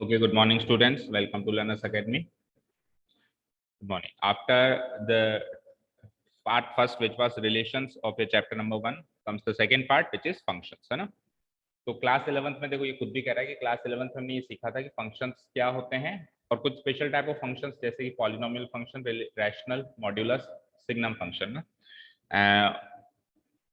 Okay, good morning, students. Welcome to Learners Academy. Good morning. After the part first, which was relations of a chapter number 1, comes the second part, which is functions, है ना? तो class 11th में देखो ये खुद भी कह रहा है कि क्लास 11th में हमने ये सीखा था कि फंक्शंस क्या होते हैं और कुछ स्पेशल टाइप ऑफ फंक्शंस जैसे कि polynomial function, rational, modulus, signum function ना।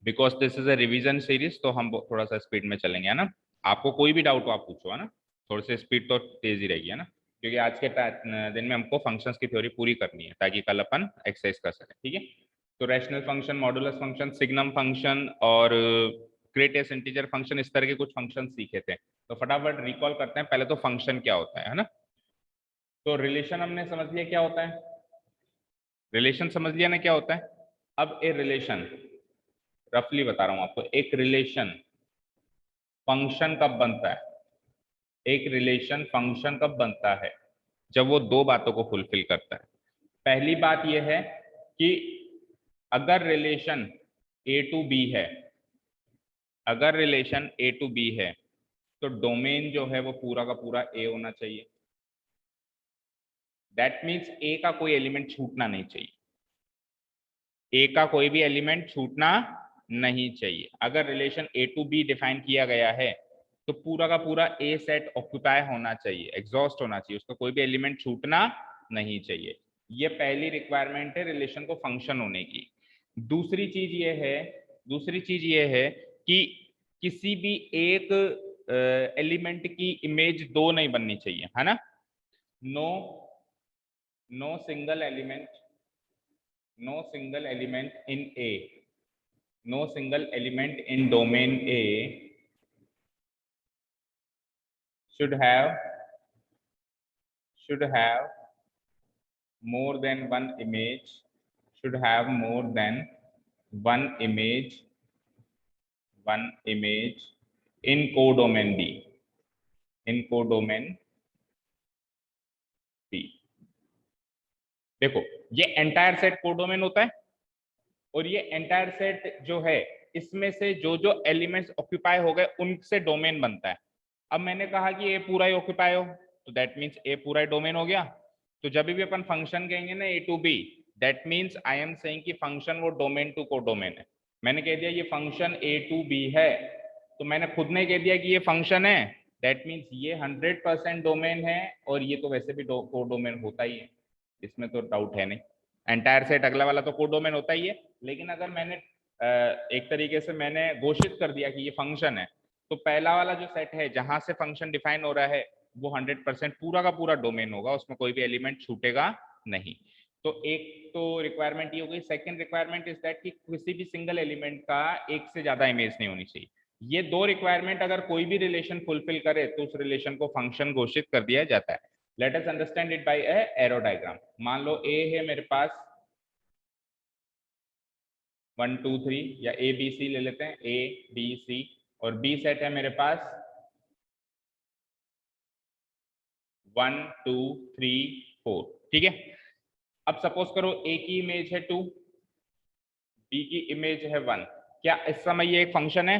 Because this is a revision series तो हम थोड़ा सा स्पीड में चलेंगे, है ना? आपको कोई भी डाउट हो आप पूछो, है ना? थोड़ी सी स्पीड तो तेज ही रहेगी, है ना? क्योंकि आज के दिन में हमको फंक्शंस की थ्योरी पूरी करनी है ताकि कल अपन एक्सरसाइज कर सकें, ठीक है? तो rational function, modulus function, signum function और ग्रेटेस्ट इंटीजर फंक्शन, इस तरह के कुछ फंक्शन सीखे थे। तो फटाफट रिकॉल करते हैं। पहले तो फंक्शन क्या होता है ना? तो रिलेशन हमने समझ लिया क्या होता है, रिलेशन समझ लिया ना क्या होता है। अब ए रिलेशन रफली बता रहा हूं आपको, एक रिलेशन फंक्शन कब बनता है? एक रिलेशन फंक्शन कब बनता है? जब वो दो बातों को फुलफिल करता है। पहली बात यह है कि अगर रिलेशन ए टू बी है, अगर रिलेशन ए टू बी है तो डोमेन जो है वो पूरा का पूरा ए होना चाहिए। दैट मीन्स ए का कोई एलिमेंट छूटना नहीं चाहिए, ए का कोई भी एलिमेंट छूटना नहीं चाहिए। अगर relation A to B define किया गया है तो पूरा का पूरा ए सेट ऑक्यूपाई होना चाहिए, एग्जॉस्ट होना चाहिए, उसका कोई भी एलिमेंट छूटना नहीं चाहिए। ये पहली रिक्वायरमेंट है रिलेशन को फंक्शन होने की। दूसरी चीज ये है, दूसरी चीज ये है कि किसी भी एक एलिमेंट की इमेज दो नहीं बननी चाहिए, है ना? No no single element, no single element in A, no single element in domain A should have more than one image, should have more than one image, one image in codomain B, in codomain B। देखो ये entire set codomain होता है और ये entire set जो है इसमें से जो जो एलिमेंट्स ऑक्यूपाई हो गए उनसे डोमेन बनता है। अब मैंने कहा कि ए पूरा ही ऑक्यूपाई हो तो दैट मीन्स ए पूरा ही डोमेन हो गया। तो जब भी अपन फंक्शन कहेंगे ना A to B, that means I am saying कि फंक्शन वो डोमेन टू कोडोमेन है। मैंने कह दिया ये फंक्शन ए टू बी है तो मैंने खुद ने कह दिया कि ये फंक्शन है, दैट मीन्स ये 100% डोमेन है और ये तो वैसे भी कोडोमेन होता ही है, इसमें तो डाउट है नहीं। एंटायर सेट अगला वाला तो कोडोमेन होता ही है, लेकिन अगर मैंने एक तरीके से मैंने घोषित कर दिया कि ये फंक्शन है तो पहला वाला जो सेट है जहां से फंक्शन डिफाइन हो रहा है वो 100% पूरा का पूरा डोमेन होगा, उसमें कोई भी एलिमेंट छूटेगा नहीं। तो एक तो रिक्वायरमेंट ये हो गई। सेकंड रिक्वायरमेंट इज दैट कि किसी भी सिंगल एलिमेंट का एक से ज्यादा इमेज नहीं होनी चाहिए। ये दो रिक्वायरमेंट अगर कोई भी रिलेशन फुलफिल करे तो उस रिलेशन को फंक्शन घोषित कर दिया जाता है। Let us understand it by A arrow diagram. मान लो ए है मेरे पास 1 2 3 या ए बी सी ले लेते हैं, ए बी सी, और बी सेट है मेरे पास 1 2 3 4, ठीक है? अब सपोज करो ए की इमेज है 2, बी की इमेज है 1। क्या इस समय ये एक फंक्शन है?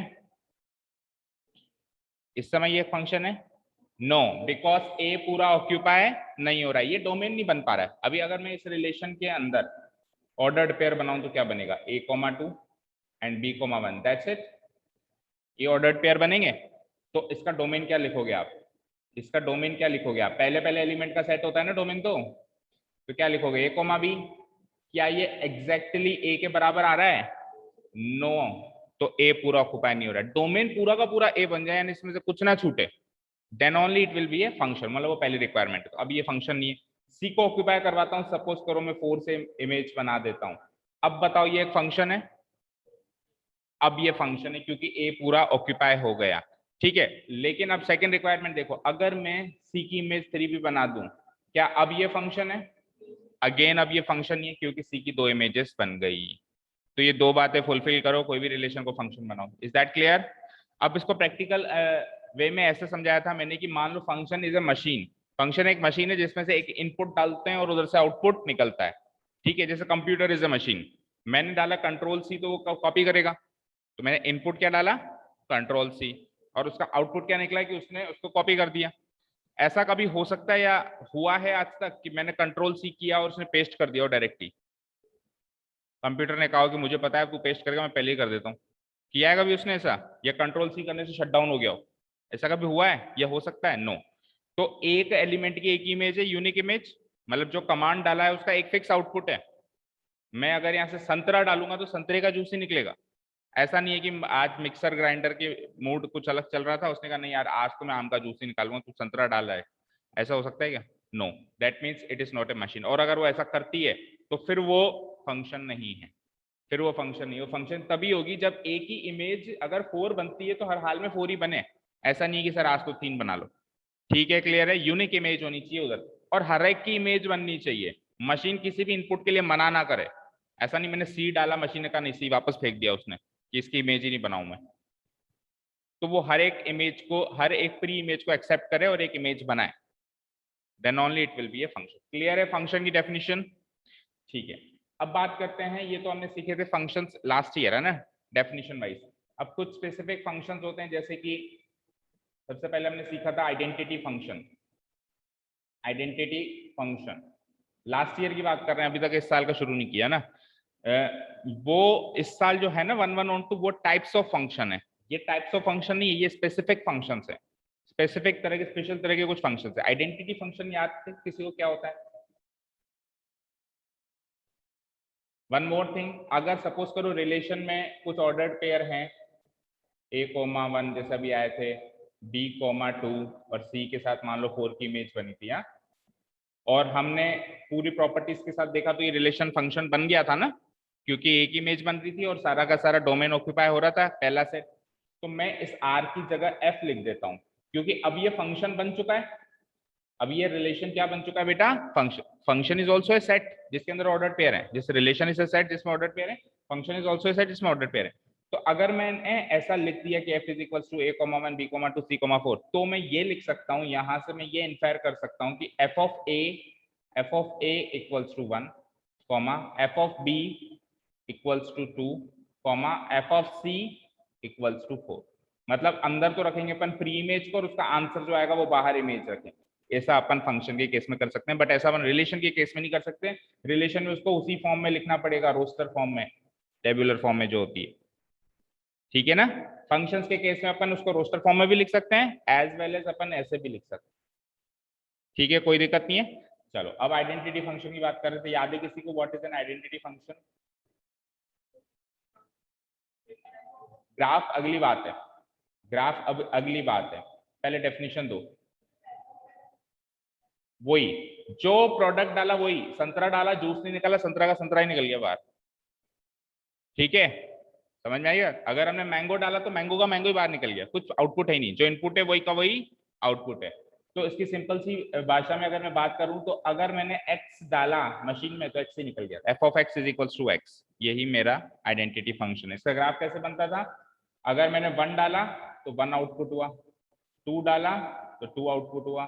इस समय ये एक फंक्शन है? नो, बिकॉज ए पूरा ऑक्यूपाई नहीं हो रहा है, ये डोमेन नहीं बन पा रहा है। अभी अगर मैं इस रिलेशन के अंदर ऑर्डर्ड पेयर बनाऊं तो क्या बनेगा? a, 2 and b, 1, that's it. ये ऑर्डर्ड पेयर बनेंगे। तो इसका डोमेन क्या लिखोगे आप? इसका डोमेन क्या लिखोगे आप? पहले पहले एलिमेंट का सेट होता है ना डोमेन। तो क्या लिखोगे? a, b। क्या ये एग्जैक्टली a के बराबर आ रहा है? नो, तो a पूरा ऑक्यूपाई नहीं हो रहा है। डोमेन पूरा का पूरा a बन जाए यानी इसमें से कुछ ना छूटे, then only it will be a function, मतलब वो पहली रिक्वायरमेंट है। तो अब ये फंक्शन नहीं है। सी को ऑक्यूपाई करवाता हूं, सपोज करो मैं 4 से इमेज बना देता हूं। अब बताओ ये एक फंक्शन है? अब ये फंक्शन है क्योंकि ए पूरा ऑक्यूपाई हो गया, ठीक है। लेकिन अब सेकंड रिक्वायरमेंट देखो, अगर मैं सी की इमेज 3 भी बना दूं, क्या अब ये फंक्शन है? अगेन अब ये फंक्शन नहीं है क्योंकि सी की 2 इमेजेस बन गई। तो ये दो बातें फुलफिल करो, कोई भी रिलेशन को फंक्शन बनाओ। Is that clear? अब इसको प्रैक्टिकल वे में ऐसे समझाया था मैंने कि मान लो function is a machine. Function एक मशीन है जिसमें से एक इनपुट डालते हैं और उधर से आउटपुट निकलता है, ठीक है? जैसे कंप्यूटर इज अ मशीन, मैंने डाला कंट्रोल सी तो वो कॉपी करेगा। तो मैंने इनपुट क्या डाला? कंट्रोल सी, और उसका आउटपुट क्या निकला कि उसने उसको कॉपी कर दिया। ऐसा कभी हो सकता है या हुआ है आज तक कि मैंने कंट्रोल सी किया और उसने पेस्ट कर दिया डायरेक्टली? कंप्यूटर ने कहा कि मुझे पता है तू पेस्ट करेगा, मैं पहले ही कर देता हूँ। किया है कभी उसने ऐसा? या कंट्रोल सी करने से शट डाउन हो गया हो? ऐसा कभी हुआ है या हो सकता है? नो। तो एक एलिमेंट की एक इमेज है, यूनिक इमेज, मतलब जो कमांड डाला है उसका एक फिक्स आउटपुट है। मैं अगर यहाँ से संतरा डालूंगा तो संतरे का जूस ही निकलेगा। ऐसा नहीं है कि आज मिक्सर ग्राइंडर के मूड कुछ अलग चल रहा था, उसने कहा नहीं यार आज तो मैं आम का जूस ही निकालूंगा, तू संतरा डाल रहा है। ऐसा हो सकता है क्या? No, that means it is not a machine. और अगर वो ऐसा करती है तो फिर वो फंक्शन नहीं है। फिर वो फंक्शन नहीं, वो फंक्शन तभी होगी जब एक ही इमेज अगर 4 बनती है तो हर हाल में 4 ही बने। ऐसा नहीं है कि सर आज तो 3 बना लो। ठीक है, क्लियर है? यूनिक इमेज होनी चाहिए उधर, और हर एक की इमेज बननी चाहिए। मशीन किसी भी इनपुट के लिए मना ना करे। ऐसा नहीं मैंने सी डाला, मशीन ने कहा नहीं सी वापस फेंक दिया उसने कि इसकी इमेज ही नहीं बनाऊं मैं। तो वो हर एक इमेज को, हर एक प्री इमेज को एक्सेप्ट करे और एक इमेज बनाए, then only it will be a function. Clear है फंक्शन की डेफिनेशन? ठीक है, अब बात करते हैं, ये तो हमने सीखे थे फंक्शंस लास्ट ईयर है ना, डेफिनेशन वाइज। अब कुछ स्पेसिफिक फंक्शंस होते हैं, जैसे कि सबसे पहले हमने सीखा था identity function. Identity function last year की बात कर रहे हैं, अभी तक इस साल का शुरू नहीं किया ना। वो इस साल जो है ना 1112 वो टाइप्स ऑफ फंक्शन है। ये टाइप्स ऑफ फंक्शन नहीं है, ये स्पेसिफिक फंक्शंस है। स्पेसिफिक तरह के, स्पेशल तरह के कुछ फंक्शंस है। आइडेंटिटी फंक्शन याद थे किसी को क्या होता है? वन मोर थिंग, अगर सपोज करो रिलेशन में कुछ ऑर्डर्ड पेयर हैं, A, 1 जैसा भी आए थे, B, 2 और C के साथ मान लो 4 की इमेज बनी थी, हाँ? और हमने पूरी प्रॉपर्टीज के साथ देखा तो ये रिलेशन फंक्शन बन गया था ना, क्योंकि एक इमेज बन रही थी और सारा का सारा डोमेन ऑक्यूपाई हो रहा था पहला सेट। तो मैं इस R की जगह F लिख देता हूँ, क्योंकि अब ये फंक्शन बन चुका है। अब ये रिलेशन क्या बन चुका है बेटा? Function. Function is also a set जिसके अंदर ऑर्डर पेयर है। जिस रिलेशन इज ए सेट जिसमें ऑर्डर पेयर है, function is also a set जिसमें ऑर्डर पेयर है। तो अगर मैंने ऐसा लिख दिया कि f इज equal to A, 1 B, 2 C, 4, तो मैं ये लिख सकता हूँ, यहां से मैं ये इन्फेयर कर सकता हूँ कि f of A equals to 1, f of B equals to 2, f of C equals to 4। मतलब अंदर तो रखेंगे अपन प्री इमेज को और उसका आंसर जो आएगा वो बाहर इमेज रखेंगे। ऐसा अपन फंक्शन के केस में कर सकते हैं, बट ऐसा अपन रिलेशन के केस में नहीं कर सकते। रिलेशन में उसको उसी फॉर्म में लिखना पड़ेगा, रोस्टर फॉर्म में, टेबुलर फॉर्म में जो होती है। ठीक है ना? फंक्शंस के केस में अपन उसको रोस्टर फॉर्म में भी लिख सकते हैं, एज वेल एज अपन ऐसे भी लिख सकते हैं। ठीक है, कोई दिक्कत नहीं है। चलो अब आइडेंटिटी फंक्शन की बात कर रहे थे, याद है किसी को what is an identity function? Graph अगली बात है, ग्राफ अब अगली बात है, पहले डेफिनेशन दो। वही जो प्रोडक्ट डाला वही, संतरा डाला जूस नहीं निकला, संतरा का संतरा ही निकल गया बाहर। ठीक है, समझ में आएगा? अगर हमने मैंगो डाला तो मैंगो का मैंगो ही बाहर निकल गया, कुछ आउटपुट है ही नहीं। जो इनपुट है वही का वही आउटपुट है। तो इसकी सिंपल सी भाषा में अगर मैं बात करूं तो अगर मैंने x डाला मशीन में तो x ही निकल गया, f of x is equals to x। यही मेरा आइडेंटिटी फंक्शन है। इसका ग्राफ कैसे बनता था? अगर मैंने 1 डाला तो 1 आउटपुट हुआ, 2 डाला तो 2 आउटपुट हुआ,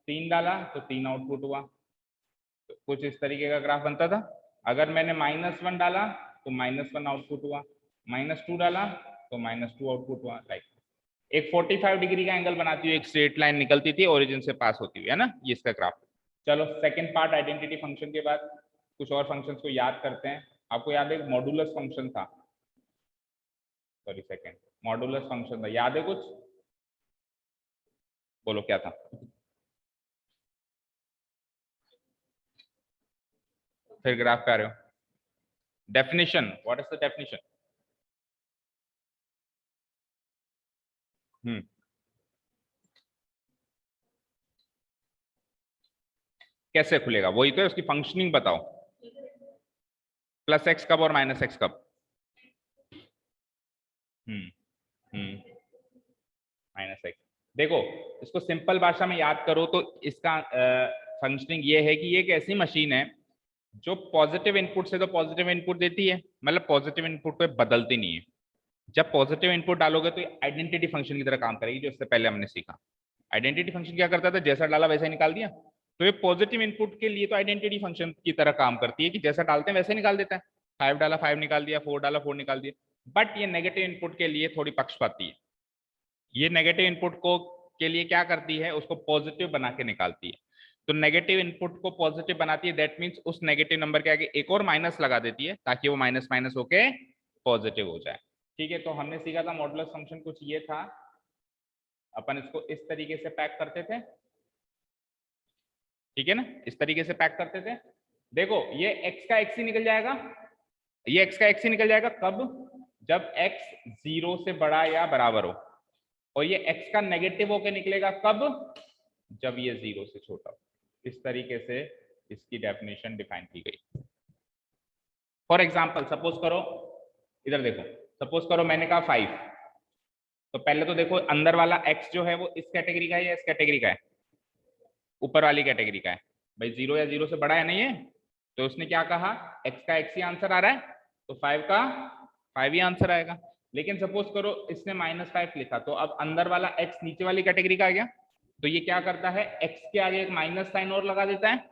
3 डाला तो 3 आउटपुट हुआ। तो कुछ इस तरीके का ग्राफ बनता था। अगर मैंने -1 डाला तो -1 आउटपुट हुआ, -2 डाला तो -2 आउटपुट हुआ। लाइक एक 45 डिग्री का एंगल बनाती हुई एक स्ट्रेट लाइन निकलती थी ओरिजिन से पास होती हुई, है ना? ये इसका ग्राफ। चलो सेकंड पार्ट आइडेंटिटी फंक्शन के बाद कुछ और फंक्शंस को याद करते हैं। आपको याद है मॉडुलस फंक्शन था, सॉरी सेकंड मॉडुलस फंक्शन था, याद है कुछ? बोलो क्या था? फिर ग्राफ पे आ रहे हो। Definition, what is the definition? कैसे खुलेगा? वही तो है, उसकी फंक्शनिंग बताओ। प्लस एक्स कब और माइनस एक्स कब? Minus x. देखो इसको सिंपल भाषा में याद करो तो इसका फंक्शनिंग ये है कि ये एक ऐसी मशीन है जो पॉजिटिव इनपुट से तो पॉजिटिव इनपुट देती है, मतलब पॉजिटिव इनपुट पे बदलती नहीं है। जब पॉजिटिव इनपुट डालोगे तो आइडेंटिटी फंक्शन की तरह काम करेगी, जो इससे पहले हमने सीखा। आइडेंटिटी फंक्शन क्या करता था? जैसा डाला वैसा ही निकाल दिया। तो ये पॉजिटिव इनपुट के लिए तो आइडेंटिटी फंक्शन की तरह काम करती है कि जैसा डालते हैं वैसे निकाल देता है। 5 डाला 5 निकाल दिया, 4 डाला 4 निकाल दिया। बट ये नेगेटिव इनपुट के लिए थोड़ी पक्षपाती है। ये नेगेटिव इनपुट को के लिए क्या करती है, उसको पॉजिटिव बना के निकालती है। तो नेगेटिव इनपुट को पॉजिटिव बनाती है, दैट मीन्स उस नेगेटिव नंबर के आगे एक और माइनस लगा देती है ताकि वो माइनस माइनस होके पॉजिटिव हो जाए। ठीक है, तो हमने सीखा था मॉडुलस फंक्शन कुछ ये था, अपन इसको इस तरीके से पैक करते थे, ठीक है ना, इस तरीके से पैक करते थे। देखो ये x का x ही निकल जाएगा, ये x का x ही निकल जाएगा कब, जब x 0 से बड़ा या बराबर हो, और ये x का नेगेटिव होके निकलेगा कब, जब ये 0 से छोटा हो। इस तरीके से इसकी डेफिनेशन डिफाइन की गई। फॉर एग्जाम्पल सपोज करो, इधर देखो, सपोज करो मैंने कहा 5, तो पहले तो देखो अंदर वाला x जो है वो इस कैटेगरी का है या इस कैटेगरी का है, ऊपर वाली कैटेगरी का है। भाई 0 या 0 से बड़ा है नहीं है, तो उसने क्या कहा, x का x ही आंसर आ रहा है, तो 5 का 5 ही आंसर आएगा। लेकिन सपोज करो इसने -5 लिखा, तो अब अंदर वाला x नीचे वाली कैटेगरी का आ गया, तो ये क्या करता है, x के आगे एक माइनस साइन और लगा देता है।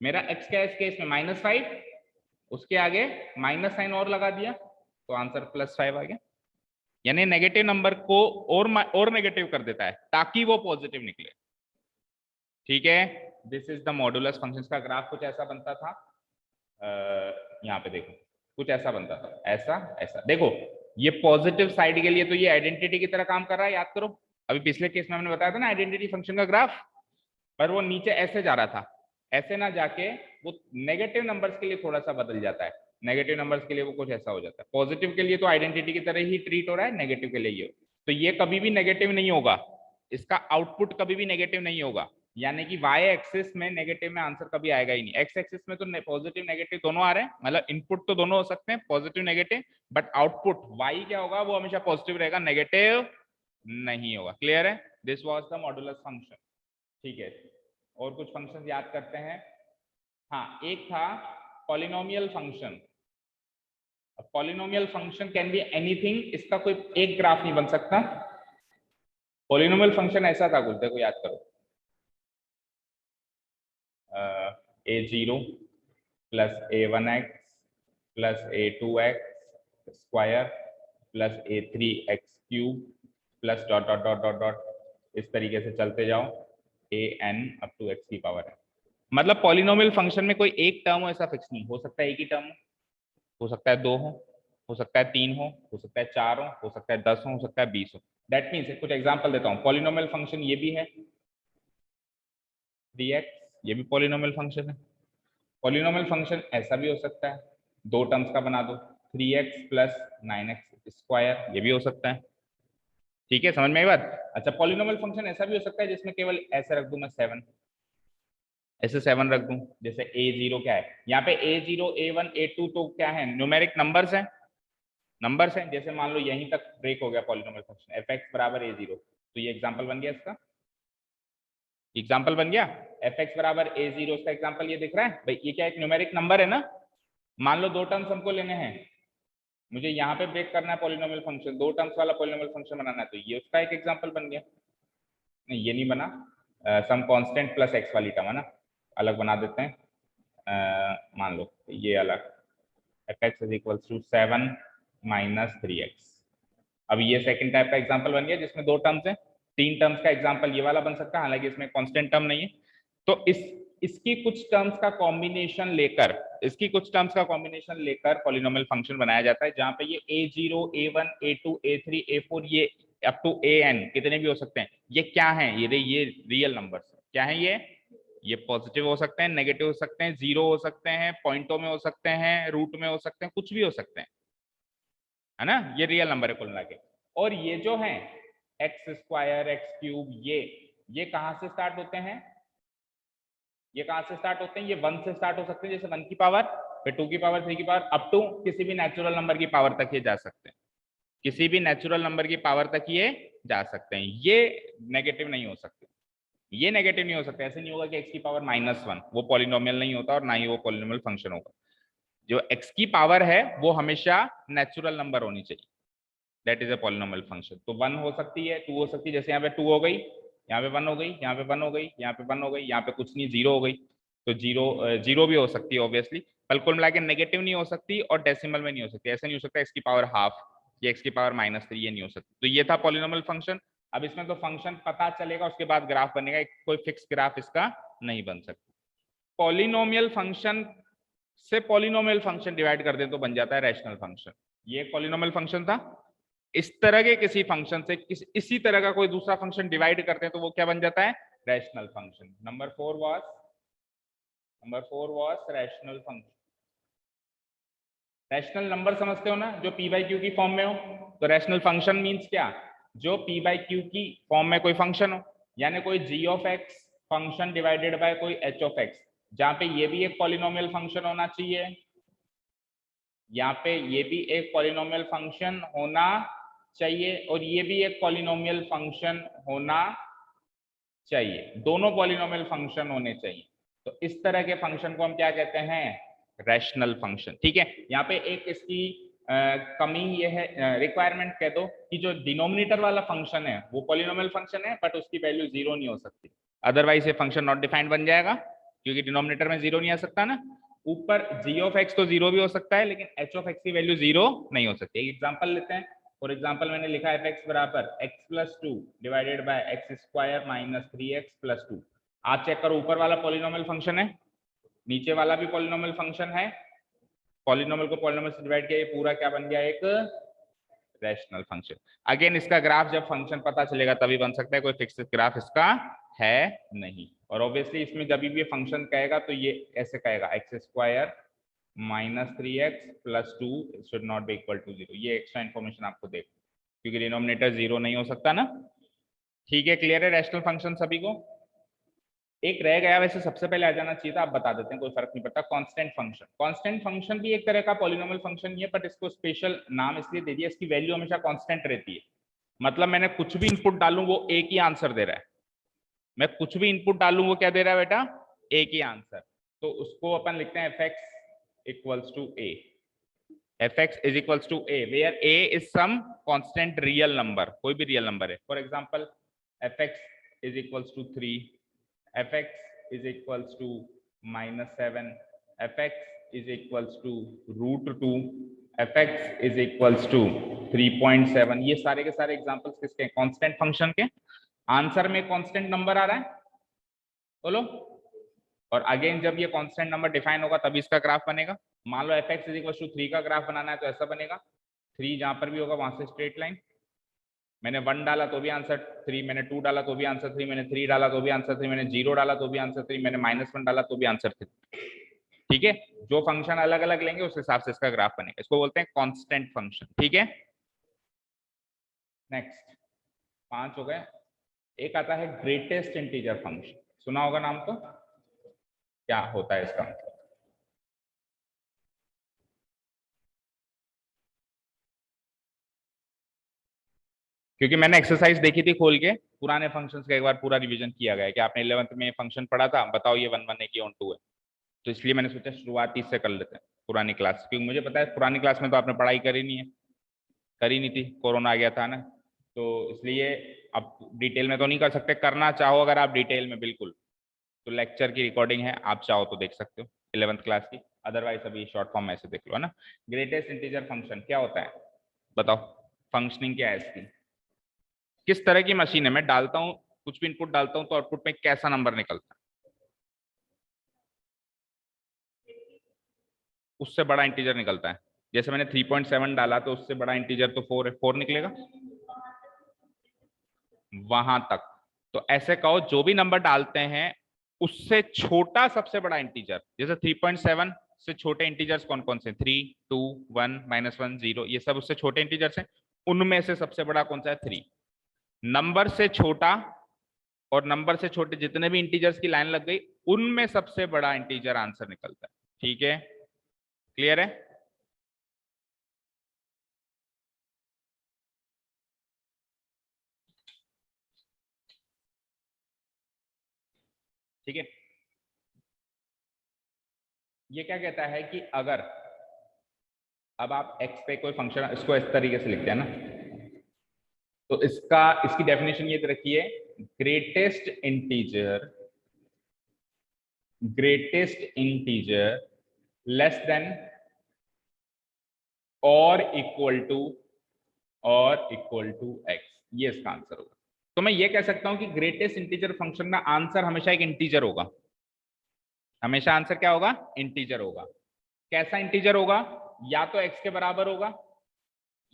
मेरा x का इस केस में -5, उसके आगे माइनस साइन और लगा दिया, तो आंसर +5 आ गया। यानी नेगेटिव नंबर को और नेगेटिव कर देता है ताकि वो पॉजिटिव निकले। ठीक है, this is the modulus function का ग्राफ कुछ ऐसा बनता था, यहाँ पे देखो कुछ ऐसा बनता था, ऐसा ऐसा। देखो ये पॉजिटिव साइड के लिए तो ये आइडेंटिटी की तरह काम कर रहा है, याद करो अभी पिछले केस में हमने बताया था ना आइडेंटिटी फंक्शन का ग्राफ, पर वो नीचे ऐसे जा रहा था, ऐसे ना जाके वो नेगेटिव नंबर्स के लिए थोड़ा सा बदल जाता है, नेगेटिव नंबर्स के लिए वो कुछ ऐसा हो जाता है। पॉजिटिव के लिए तो आइडेंटिटी की तरह ही ट्रीट हो रहा है, नेगेटिव के लिए ये, तो ये कभी भी नेगेटिव नहीं होगा, इसका आउटपुट कभी भी नेगेटिव नहीं होगा। यानी कि y एक्सिस में नेगेटिव में आंसर कभी आएगा ही नहीं, x एक्सिस में तो पॉजिटिव नेगेटिव दोनों आ रहे हैं, मतलब इनपुट तो दोनों हो सकते हैं positive negative, but output y क्या होगा, वो हमेशा पॉजिटिव रहेगा, नेगेटिव नहीं होगा। क्लियर है, this was the modulus function. ठीक है, और कुछ फंक्शन याद करते हैं। हाँ, एक था polynomial function. Polynomial function can be anything, इसका कोई एक ग्राफ नहीं बन सकता। पॉलिनोमियल फंक्शन ऐसा था कुछ, देखो याद करो, a0 plus a1x plus a2x square plus a3x cube plus dot dot dot dot dot, इस तरीके से चलते जाओ an अप टू x की पावर है। मतलब पॉलिनोमियल फंक्शन में कोई एक टर्म ऐसा फिक्स नहीं, हो सकता है एक ही टर्म हो सकता है 2 हो सकता है 3 हो सकता है 4 हो सकता है 10 हो सकता है 20 हो। दैट मीन्स कुछ एग्जांपल देता हूँ, पॉलिनोमियल फंक्शन ये भी है 3x, ये भी पॉलिनोमियल फंक्शन है। पॉलिनोमियल फंक्शन ऐसा भी हो सकता है, दो टर्म्स का बना दो, 3x प्लस 9x स्क्वायर, ये भी हो सकता है। ठीक है, समझ में आई बात। अच्छा, पॉलिनोमियल फंक्शन ऐसा भी हो सकता है जिसमें केवल ऐसे रख दूं मैं 7, ऐसे 7 रख दूं, जैसे a0 क्या है यहाँ पे, a0 a1 a2 तो क्या है, न्यूमेरिक नंबर्स हैं, नंबर्स हैं। जैसे मान लो यहीं तक ब्रेक हो गया पॉलिनोमियल फंक्शन, fx बराबर a0, तो ये एग्जांपल बन गया, इसका एग्जांपल बन गया, fx बराबर a0, इसका एग्जांपल ये दिख रहा है भाई, ये क्या एक न्यूमेरिक नंबर है ना। मान लो दो टर्म्स हमको लेने हैं, मुझे यहाँ पे ब्रेक करना है पॉलिनोमियल फंक्शन, दो टर्म्स वाला पॉलिनोमियल फंक्शन बनाना है, तो ये उसका एक एग्जांपल बन गया। नहीं ये नहीं बना, सम कांस्टेंट प्लस एक्स वाली टर्म है ना, अलग बना देते हैं, मान लो ये अलग, fx is equal to 7 minus 3x। अब ये सेकंड टाइप का एग्जांपल बन गया जिसमें दो टर्म्स हैं, तीन टर्म्स का एग्जांपल ये वाला बन सकता है, हालांकि इसमें कांस्टेंट टर्म नहीं है। तो इसकी कुछ टर्म्स का कॉम्बिनेशन लेकर, इसकी कुछ टर्म्स का कॉम्बिनेशन लेकर पॉलिनोमियल फंक्शन बनाया जाता है, जहां पे ये a0 a1 a2 a3 a4 ये अप टू an कितने भी हो सकते हैं। ये क्या है, ये रियल नंबर्स क्या है, ये पॉजिटिव हो सकते हैं, नेगेटिव हो सकते हैं, जीरो हो सकते हैं, पॉइंटों में हो सकते हैं, रूट में हो सकते हैं, कुछ भी हो सकते हैं, है ना। ये रियल नंबर है कुल मिला के। और ये जो है एक्स स्क्वायर एक्स क्यूब, ये कहां से स्टार्ट होते हैं, ये कहां से स्टार्ट होते हैं, ये 1 से स्टार्ट हो सकते हैं, जैसे 1 की पावर, फिर 2 की पावर, 3 की पावर, अप टू किसी भी नेचुरल नंबर की पावर तक ये जा सकते हैं, किसी भी नेचुरल नंबर की पावर तक ये जा सकते हैं। ये नेगेटिव नहीं हो सकते, ये नेगेटिव नहीं हो सकते, ऐसे नहीं होगा कि x की पावर -1, वो पॉलिनोमियल नहीं होता और ना ही वो पॉलिनोमियल फंक्शन होगा। जो x की पावर है वो हमेशा नेचुरल नंबर होनी चाहिए, that is a polynomial function. तो 1 हो सकती है, 2 हो सकती है, जैसे यहाँ पे 2 हो गई, यहाँ पे 1 हो गई, यहाँ पे 1 हो गई, यहाँ पे 1 हो गई, यहाँ पे कुछ नहीं 0 हो गई, तो जीरो भी हो सकती है ऑब्वियसली, पर कुल मिला के नेगेटिव नहीं हो सकती और डेसिमल में नहीं हो सकती। ऐसा नहीं हो सकता x की पावर हाफ या x की पावर -3, ये नहीं हो सकती। तो ये था पॉलिनोमियल फंक्शन। अब इसमें तो फंक्शन पता चलेगा उसके बाद ग्राफ बनेगा, कोई फिक्स ग्राफ इसका नहीं बन सकता। पॉलिनोमियल फंक्शन से पॉलिनोमियल फंक्शन डिवाइड कर दे तो बन जाता है रैशनल फंक्शन। ये एक पॉलिनोमियल फंक्शन था, इस तरह के किसी फंक्शन से इसी तरह का कोई दूसरा फंक्शन डिवाइड करते हैं तो वो क्या बन जाता है, rational function. Number four was rational function. Rational number समझते हो ना, जो p बाई क्यू की फॉर्म में हो। तो रैशनल फंक्शन मींस क्या, जो p बाई क्यू की फॉर्म में कोई फंक्शन हो, यानी कोई g of x function divided by कोई h ऑफ x, जहां पे ये भी एक पॉलिनोमियल फंक्शन होना चाहिए, यहाँ पे ये भी एक पॉलिनोमियल फंक्शन होना चाहिए, और ये भी एक पॉलिनोमियल फंक्शन होना चाहिए, दोनों पॉलिनोमियल फंक्शन होने चाहिए। तो इस तरह के फंक्शन को हम क्या कहते हैं, रैशनल फंक्शन। ठीक है, यहाँ पे एक इसकी कमी ये है, रिक्वायरमेंट कह दो, कि जो डिनोमिनेटर वाला फंक्शन है वो पॉलिनोमियल फंक्शन है बट उसकी वैल्यू 0 नहीं हो सकती, अदरवाइज ये फंक्शन नॉट डिफाइंड बन जाएगा, क्योंकि डिनोमिनेटर में 0 नहीं आ सकता ना। ऊपर g ऑफ x तो 0 भी हो सकता है, लेकिन h ऑफ x की वैल्यू 0 नहीं हो सकती। एक एग्जांपल लेते हैं। फॉर एग्जांपल मैंने लिखा है f(x) बराबर x plus 2 divided by x square minus 3x plus 2। आप चेक करो, ऊपर वाला पॉलिनोमियल फंक्शन है, नीचे वाला भी पॉलिनोमियल फंक्शन है, पॉलिनोमियल को पॉलिनोमियल से डिवाइड किया, ये पूरा क्या बन गया, एक रैशनल फंक्शन। अगेन इसका ग्राफ जब फंक्शन पता चलेगा तभी बन सकता है, कोई फिक्स ग्राफ इसका है नहीं। और ऑब्वियसली इसमें जब भी फंक्शन कहेगा तो ये ऐसे कहेगा x square minus 3x plus 2 should not be equal to 0। ये एक्स्ट्रा इन्फॉर्मेशन आपको दे, क्योंकि डिनोमिनेटर 0 नहीं हो सकता ना। ठीक है, क्लियर है रैशनल फंक्शन सभी को। एक रह गया, वैसे सबसे पहले आ जाना चाहिए था, आप बता देते हैं, कोई फर्क नहीं पड़ता। Constant function. कांस्टेंट फंक्शन भी एक तरह का पॉलिनोमियल फंक्शन ही है, बट इसको स्पेशल नाम इसलिए दे दिया, इसकी वैल्यू हमेशा कांस्टेंट रहती है। मतलब मैंने कुछ भी इनपुट डालूं वो एक ही आंसर दे रहा है, मैं कुछ भी इनपुट डालूं वो क्या दे रहा है बेटा, एक ही आंसर। तो उसको अपन लिखते हैं f(x) equals to a। f(x) is equals to a where a is some constant real number, कोई भी रियल नंबर है। For example f(x) is equals to 3, f(x) is equals to -7, f(x) is equals to √2, f(x) is equals to 3.7। ये सारे के सारे examples किसके, constant function के। Answer में कांस्टेंट नंबर आ रहा है, बोलो। और अगेन जब ये कांस्टेंट नंबर डिफाइन होगा तभी इसका ग्राफ बनेगा। मान लो f(x) is equals to 3 का ग्राफ बनाना है तो ऐसा बनेगा, 3 जहां पर भी होगा वहां से स्ट्रेट लाइन। मैंने 1 डाला तो भी आंसर 3, मैंने 2 डाला तो भी आंसर 3, मैंने 3 डाला तो भी आंसर 3, मैंने 0 डाला तो भी आंसर 3, मैंने -1 डाला तो भी आंसर 3। ठीक है, जो फंक्शन अलग अलग लेंगे उस हिसाब से इसका ग्राफ बनेगा, इसको बोलते हैं कांस्टेंट फंक्शन। ठीक है, नेक्स्ट 5 हो गए। एक आता है ग्रेटेस्ट इंटीजर फंक्शन, सुना होगा नाम तो, क्या होता है इसका मतलब। क्योंकि मैंने एक्सरसाइज देखी थी खोल के, पुराने फंक्शंस का एक बार पूरा रिवीजन किया गया है कि आपने 11th में फंक्शन पढ़ा था, बताओ ये 1 1 है कि 1 2 है। तो इसलिए मैंने सोचा शुरुआत इससे कर लेते हैं, पुरानी क्लास, क्योंकि मुझे पता है पुरानी क्लास में तो आपने पढ़ाई करी नहीं है, करी नहीं थी, कोरोना आ गया था ना, तो इसलिए अब डिटेल में तो नहीं कर सकते। करना चाहो अगर आप डिटेल में बिल्कुल, तो लेक्चर की रिकॉर्डिंग है, आप चाहो तो देख सकते हो 11th क्लास की, अदरवाइज अभी शॉर्ट फॉर्म में ऐसे देख लो, है ना। ग्रेटेस्ट इंटीजर फंक्शन क्या होता है बताओ, फंक्शनिंग क्या है इसकी, किस तरह की मशीन है, मैं डालता हूँ कुछ भी इनपुट डालता हूँ तो आउटपुट में कैसा नंबर निकलता है, उससे बड़ा इंटीजर निकलता है। जैसे मैंने 3.7 डाला तो उससे बड़ा इंटीजर तो 4 है, 4 निकलेगा वहां तक। तो ऐसे कहो जो भी नंबर डालते हैं उससे छोटा सबसे बड़ा इंटीजर, जैसे 3.7 से छोटे इंटीजर्स कौन कौन से, 3 2 1 -1 0, ये सब उससे छोटे इंटीजर्स हैं। उनमें से सबसे बड़ा कौन सा है, 3। नंबर से छोटा और नंबर से छोटे जितने भी इंटीजर्स की लाइन लग गई उनमें सबसे बड़ा इंटीजर आंसर निकलता है। ठीक है, क्लियर है। ठीक है, ये क्या कहता है कि अगर अब आप x पे कोई फंक्शन, इसको इस तरीके से लिखते हैं ना, तो इसकी डेफिनेशन ये रखिए, ग्रेटेस्ट इंटीजर लेस देन और इक्वल टू x, ये इसका आंसर होगा। तो मैं ये कह सकता हूं कि ग्रेटेस्ट इंटीजर फंक्शन में आंसर हमेशा एक इंटीजर होगा, हमेशा आंसर क्या होगा, इंटीजर होगा। कैसा इंटीजर होगा, या तो x के बराबर होगा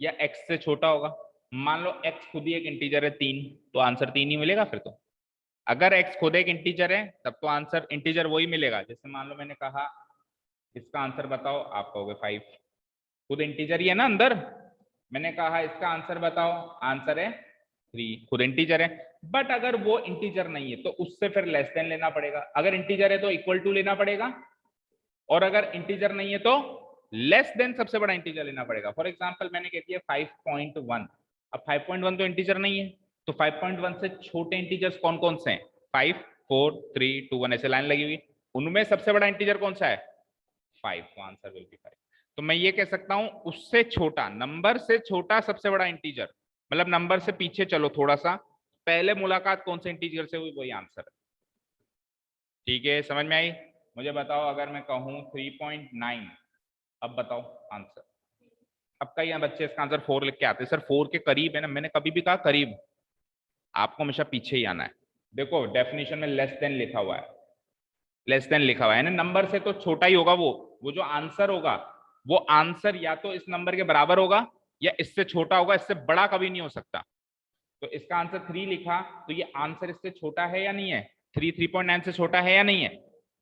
या x से छोटा होगा। मान लो x खुद ही एक इंटीजर है 3, तो आंसर 3 ही मिलेगा फिर तो। अगर x खुद एक इंटीजर है तब तो आंसर इंटीजर वही मिलेगा। जैसे मान लो मैंने कहा इसका आंसर बताओ, आप कहोगे 5, खुद इंटीजर ही है ना अंदर। मैंने कहा इसका आंसर बताओ, आंसर है 3, खुद इंटीजर है। बट अगर वो इंटीजर नहीं है तो उससे फिर लेस देन लेना पड़ेगा, अगर इंटीजर है तो इक्वल टू लेना पड़ेगा, और अगर इंटीजर नहीं है तो लेस देन सबसे बड़ा इंटीजर लेना पड़ेगा। फॉर एग्जांपल मैंने कह दिया 5.1, अब 5.1 तो इंटीजर नहीं है, तो 5.1 से छोटे इंटीजर्स कौन कौन से हैं, 5, 4, 3, 2, 1 ऐसे लाइन लगी हुई, उनमें सबसे बड़ा इंटीजर कौन सा है, 5, तो आंसर विल बी 5। तो मैं ये कह सकता हूं उससे छोटा, नंबर से छोटा सबसे बड़ा इंटीजर, मतलब नंबर से पीछे चलो थोड़ा सा, पहले मुलाकात कौन से इंटीजर से हुई वही आंसर है। ठीक है, समझ में आई। मुझे बताओ अगर मैं कहूं 3.9, अब बताओ आंसर। अब कई बच्चे इसका आंसर 4 लिख के आते हैं, सर 4 के करीब है ना, मैंने कभी भी कहा करीब, आपको हमेशा पीछे ही आना है। देखो डेफिनेशन में लेस देन लिखा हुआ है, लेस देन लिखा हुआ है ना, नंबर से तो छोटा ही होगा वो जो आंसर होगा वो आंसर या तो इस नंबर के बराबर होगा या इससे छोटा होगा, इससे बड़ा कभी नहीं हो सकता। तो इसका आंसर 3 लिखा, तो ये आंसर इससे छोटा है या नहीं है, 3 3.9 से छोटा है या नहीं है,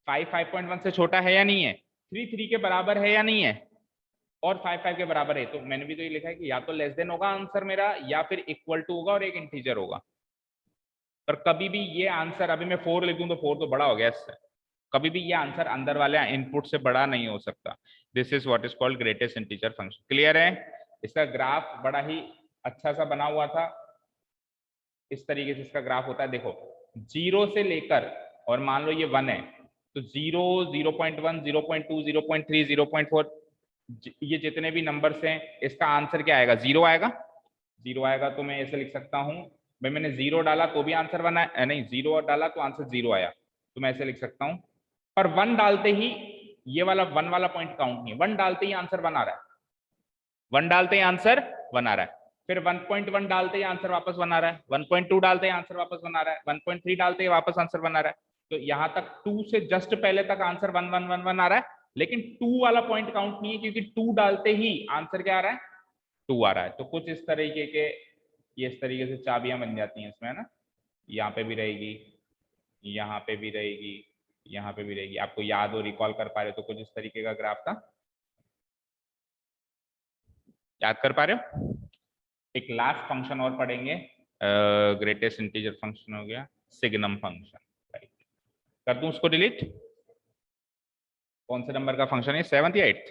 5 5.1 से छोटा है या नहीं है, 3 3 के बराबर है या नहीं है, और 5 5 के बराबर है। तो मैंने भी तो ये लिखा है कि या तो लेस देन होगा आंसर मेरा, या फिर इक्वल टू होगा और एक इंटीजर होगा। पर कभी भी ये आंसर, अभी मैं 4 लिख दूं तो 4 तो बड़ा हो गया इससे, कभी भी ये आंसर अंदर वाले इनपुट से बड़ा नहीं हो सकता। This is what is called greatest integer function. Clear है। इसका ग्राफ बड़ा ही अच्छा सा बना हुआ था, इस तरीके से इसका ग्राफ होता है। देखो 0 से लेकर, और मान लो ये 1 है, तो 0, 0.1, 0.2, 0.3, 0.4, ये जितने भी नंबर्स हैं इसका आंसर क्या आएगा, 0 आएगा। 0 आएगा तो मैं ऐसे लिख सकता हूँ, भाई मैंने 0 डाला तो भी आंसर 1 आया, नहीं 0 डाला तो आंसर 0 आया, तो मैं ऐसे लिख सकता हूँ। पर 1 डालते ही ये वाला 1 वाला पॉइंट काउंट नहीं, 1 डालते ही आंसर 1 आ रहा है, 1 डालते ही आंसर 1 आ रहा है। फिर 1.1 डालते ही आंसर वापस 1 आ रहा है, 1.2 डालते ही आंसर वापस 1 आ रहा है, 1.3 डालते ही वापस आंसर 1 आ रहा है। तो यहाँ तक 2 से जस्ट पहले तक आंसर 1 1 1 1 आ रहा है, लेकिन 2 वाला पॉइंट काउंट नहीं है क्योंकि 2 डालते ही आंसर क्या आ रहा है, 2 आ रहा है। तो कुछ इस तरीके के, ये इस तरीके से चाबियां बन जाती हैं इसमें, है ना। यहाँ पे भी रहेगी, यहाँ पे भी रहेगी, यहाँ पे भी रहेगी। आपको याद हो, रिकॉल कर पा रहे हो तो कुछ इस तरीके का ग्राफ था, याद कर पा रहे हो। एक लास्ट फंक्शन और पढ़ेंगे, ग्रेटेस्ट इंटीजर फंक्शन हो गया सिग्नम फंक्शन, राइट। कर दूं उसको डिलीट, कौन से नंबर का फंक्शन है, 7th या 8th,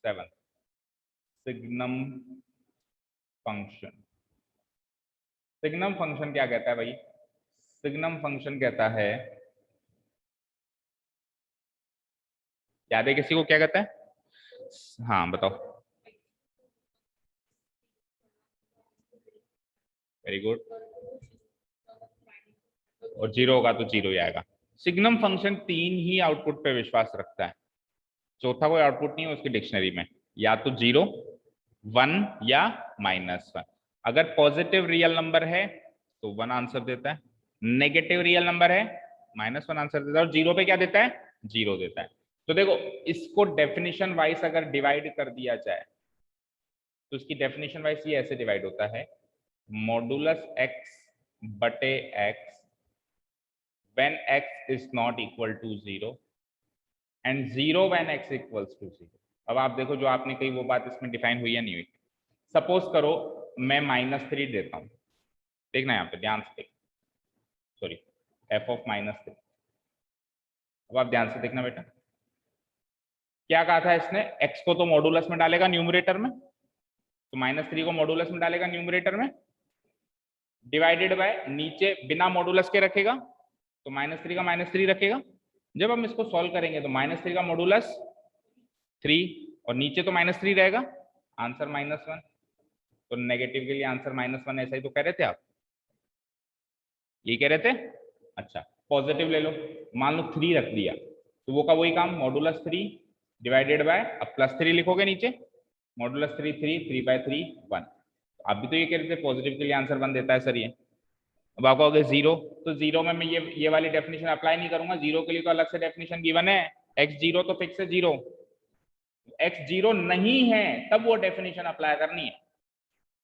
7th। Signum function, signum function क्या कहता है भाई, सिग्नम फंक्शन कहता है, याद है किसी को क्या कहता है, हाँ बताओ। वेरी गुड, और 0 होगा तो 0 ही आएगा। सिग्नम फंक्शन 3 ही आउटपुट पे विश्वास रखता है, चौथा कोई आउटपुट नहीं है उसकी डिक्शनरी में, या तो 0, 1 या -1। अगर पॉजिटिव रियल नंबर है तो 1 आंसर देता है, नेगेटिव रियल नंबर है -1 आंसर देता है, और 0 पे क्या देता है, 0 देता है। तो देखो इसको डेफिनेशन वाइज अगर डिवाइड कर दिया जाए तो इसकी डेफिनेशन वाइज ये ऐसे डिवाइड होता है, मॉडुलस x बटे x when x is not equal to 0 and 0 when x equals to 0। अब आप देखो जो आपने कही वो बात इसमें डिफाइन हुई या नहीं हुई। सपोज करो मैं -3 देता हूं, देखना यहाँ पे ध्यान से, देख सॉरी, f ऑफ -3। अब आप ध्यान से देखना बेटा, क्या कहा था इसने, x को तो मॉडुलस में डालेगा न्यूमरेटर में, तो -3 को मॉडुलस में डालेगा न्यूमरेटर में, डिवाइडेड बाय नीचे बिना मॉडुलस के रखेगा, तो -3 का -3 रखेगा। जब हम इसको सॉल्व करेंगे तो -3 का मॉडुलस 3, और नीचे तो -3 रहेगा, आंसर -1। तो नेगेटिव के लिए आंसर -1, ऐसा ही तो कह रहे थे आप, ये कह रहे थे। अच्छा पॉजिटिव ले लो, मान लो 3 रख दिया, तो वो का वही काम, मॉडुलस 3 डिवाइडेड बाय, अब +3 लिखोगे नीचे, मॉडुलस 3 3 3/3 1। आप भी तो ये कह रहे थे पॉजिटिव के लिए आंसर 1 देता है सर ये, अब आप कहोगे जीरो, तो जीरो में मैं ये वाली डेफिनेशन अप्लाई नहीं करूंगा, जीरो के लिए तो अलग से डेफिनेशन गिवन है, एक्स जीरो तो फिक्स है जीरो, एक्स जीरो नहीं है तब वो डेफिनेशन अप्लाई करनी है,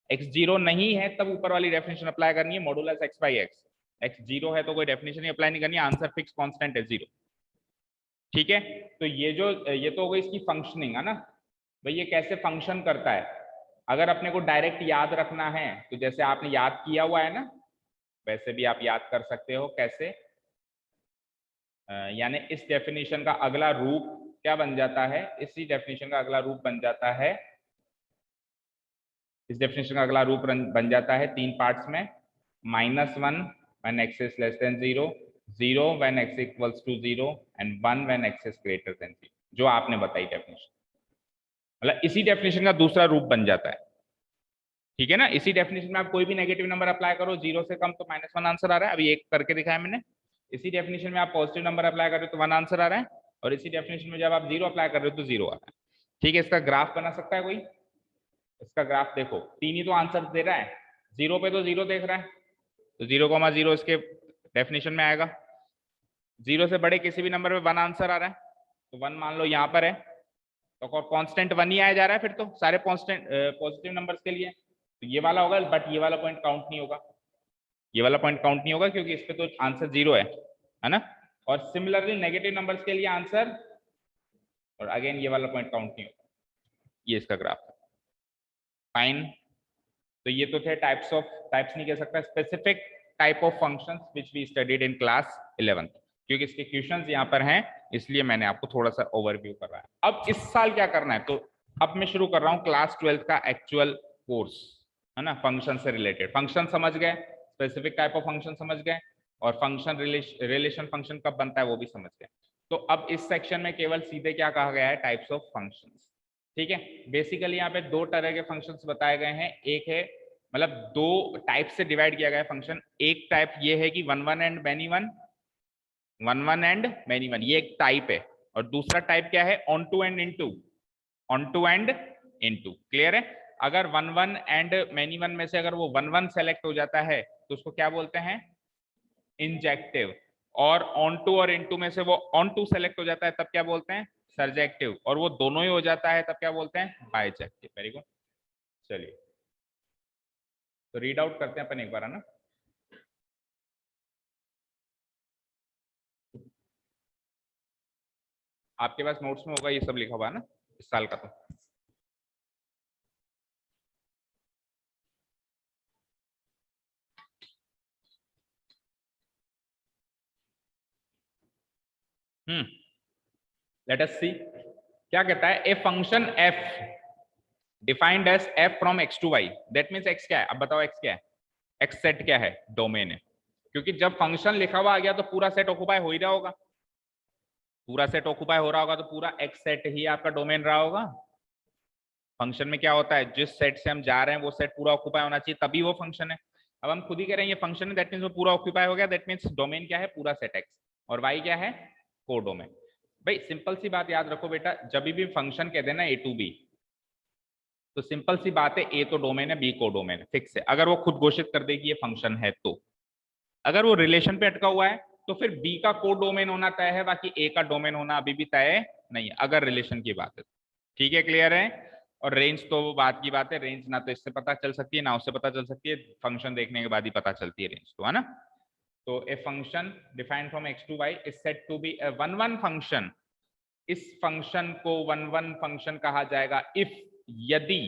एक्स जीरो नहीं है तब ऊपर वाली डेफिनेशन अप्लाई करनी है, modulus x by x, x zero है तो कोई डेफिनेशन ही अप्लाई नहीं करनी है, आंसर फिक्स कांस्टेंट है जीरो। ठीक है, तो ये तो हो गई इसकी फंक्शनिंग है ना, भाई ये कैसे फंक्शन करता है। अगर अपने को डायरेक्ट याद रखना है तो जैसे आपने याद किया हुआ है ना, वैसे भी आप याद कर सकते हो। कैसे? यानी इस डेफिनेशन का अगला रूप क्या बन जाता है, इसी डेफिनेशन का अगला रूप बन जाता है, इस डेफिनेशन का अगला रूप बन जाता है तीन पार्ट्स में, -1 when x is less than 0, 0 when x equals to 0 and 1 when x is greater than 0, जो आपने बताई डेफिनेशन, मतलब इसी डेफिनेशन का दूसरा रूप बन जाता है। ठीक है ना, इसी डेफिनेशन में आप कोई भी नेगेटिव नंबर अप्लाई करो, जीरो से कम तो -1 आंसर आ रहा है, अभी एक करके दिखाया मैंने। इसी डेफिनेशन में आप पॉजिटिव नंबर अप्लाई कर रहे हो तो 1 आंसर आ रहा है, और इसी डेफिनेशन में जब आप जीरो अप्लाई कर रहे हो तो जीरो आ रहा है। ठीक है, इसका ग्राफ बना सकता है कोई? इसका ग्राफ देखो, तीन ही तो आंसर दे रहा है, जीरो पे तो जीरो देख रहा है, तो 0,0 इसके डेफिनेशन में आएगा, जीरो से बड़े किसी भी नंबर में 1 आंसर आ रहा है, तो 1 मान लो यहाँ पर है, तो कांस्टेंट 1 ही आया जा रहा है फिर तो सारे कांस्टेंट पॉजिटिव नंबर्स के लिए, तो ये वाला होगा, बट ये वाला पॉइंट काउंट नहीं होगा, ये वाला पॉइंट काउंट नहीं होगा क्योंकि इस पे तो आंसर जीरो है ना। और सिमिलरली नेगेटिव नंबर्स के लिए आंसर, और अगेन ये वाला पॉइंट काउंट नहीं होगा। ये इसका ग्राफ है। फाइन, तो ये तो थे टाइप्स नहीं कह सकता, specific type of functions which we studied in class 11th, क्योंकि इसके क्वेश्चंस यहाँ पर हैं इसलिए मैंने आपको थोड़ा सा ओवरव्यू कर रहा है। अब इस साल क्या करना है, तो अब मैं शुरू कर रहा हूँ क्लास 12th का एक्चुअल कोर्स, है ना, फंक्शन से रिलेटेड। फंक्शन समझ गए, स्पेसिफिक टाइप ऑफ फंक्शन समझ गए, और फंक्शन रिलेशन फंक्शन कब बनता है वो भी समझ गए। तो अब इस सेक्शन में केवल सीधे क्या कहा गया है, टाइप्स ऑफ फंक्शंस। ठीक है, बेसिकली यहाँ पे दो तरह के फंक्शंस बताए गए हैं, एक है, मतलब दो टाइप से डिवाइड किया गया है फंक्शन। एक टाइप ये है कि one one and many one, one one and many one, ये एक टाइप है। और दूसरा टाइप क्या है, onto and into, onto and into. Clear है? अगर one one and many one में से अगर वो वन वन सेलेक्ट हो जाता है तो उसको क्या बोलते हैं, इंजेक्टिव। और ऑन टू और इनटू में से वो ऑन टू सेलेक्ट हो जाता है तब क्या बोलते हैं, सर्जेक्टिव। और वो दोनों ही हो जाता है तब क्या बोलते हैं, बाइजेक्टिव। वेरी गुड, चलिए तो रीड आउट करते हैं अपन एक बार, है ना। आपके पास नोट्स में होगा ये सब लिखा हुआ है ना, इस साल का तो। लेट अस सी क्या कहता है, a function F defined as F from X to Y, that means X क्या है, अब बताओ एक्स क्या है, एक्स सेट क्या है, डोमेन है। क्योंकि जब फंक्शन लिखा हुआ आ गया तो पूरा सेट ऑक्युपाई हो ही रहा होगा, पूरा सेट ऑक्युपाई हो रहा होगा तो पूरा एक्स सेट ही आपका डोमेन रहा होगा। फंक्शन में क्या होता है, जिस सेट से हम जा रहे हैं वो सेट पूरा ऑक्युपाई होना चाहिए तभी वो फंक्शन है। अब हम खुद ही कह रहे हैं ये फंक्शन है, दैट मीन्स वो पूरा ऑक्युपाई हो गया, दैट मीन्स डोमेन क्या है, पूरा सेट एक्स, और वाई क्या है, को डोमेन। भाई सिंपल सी बात याद रखो बेटा, जब भी फंक्शन कहते हैं ना ए टू बी, तो सिंपल सी बात है, ए तो डोमेन है, बी को डोमेन है, फिक्स है। अगर वो खुद घोषित कर दे कि ये फंक्शन है तो, अगर वो रिलेशन पे अटका हुआ है तो फिर बी का को डोमेन होना तय है, बाकी ए का डोमेन होना अभी भी तय नहीं है, अगर रिलेशन की बात है। ठीक है, क्लियर है? और रेंज तो वो बात की बात है, रेंज ना तो इससे पता चल सकती है ना उससे पता चल सकती है, फंक्शन देखने के बाद ही पता चलती है रेंज तो, है ना। तो a function defined from X to Y is said to be a one one function, इस फंक्शन को वन वन फंक्शन कहा जाएगा इफ, यदि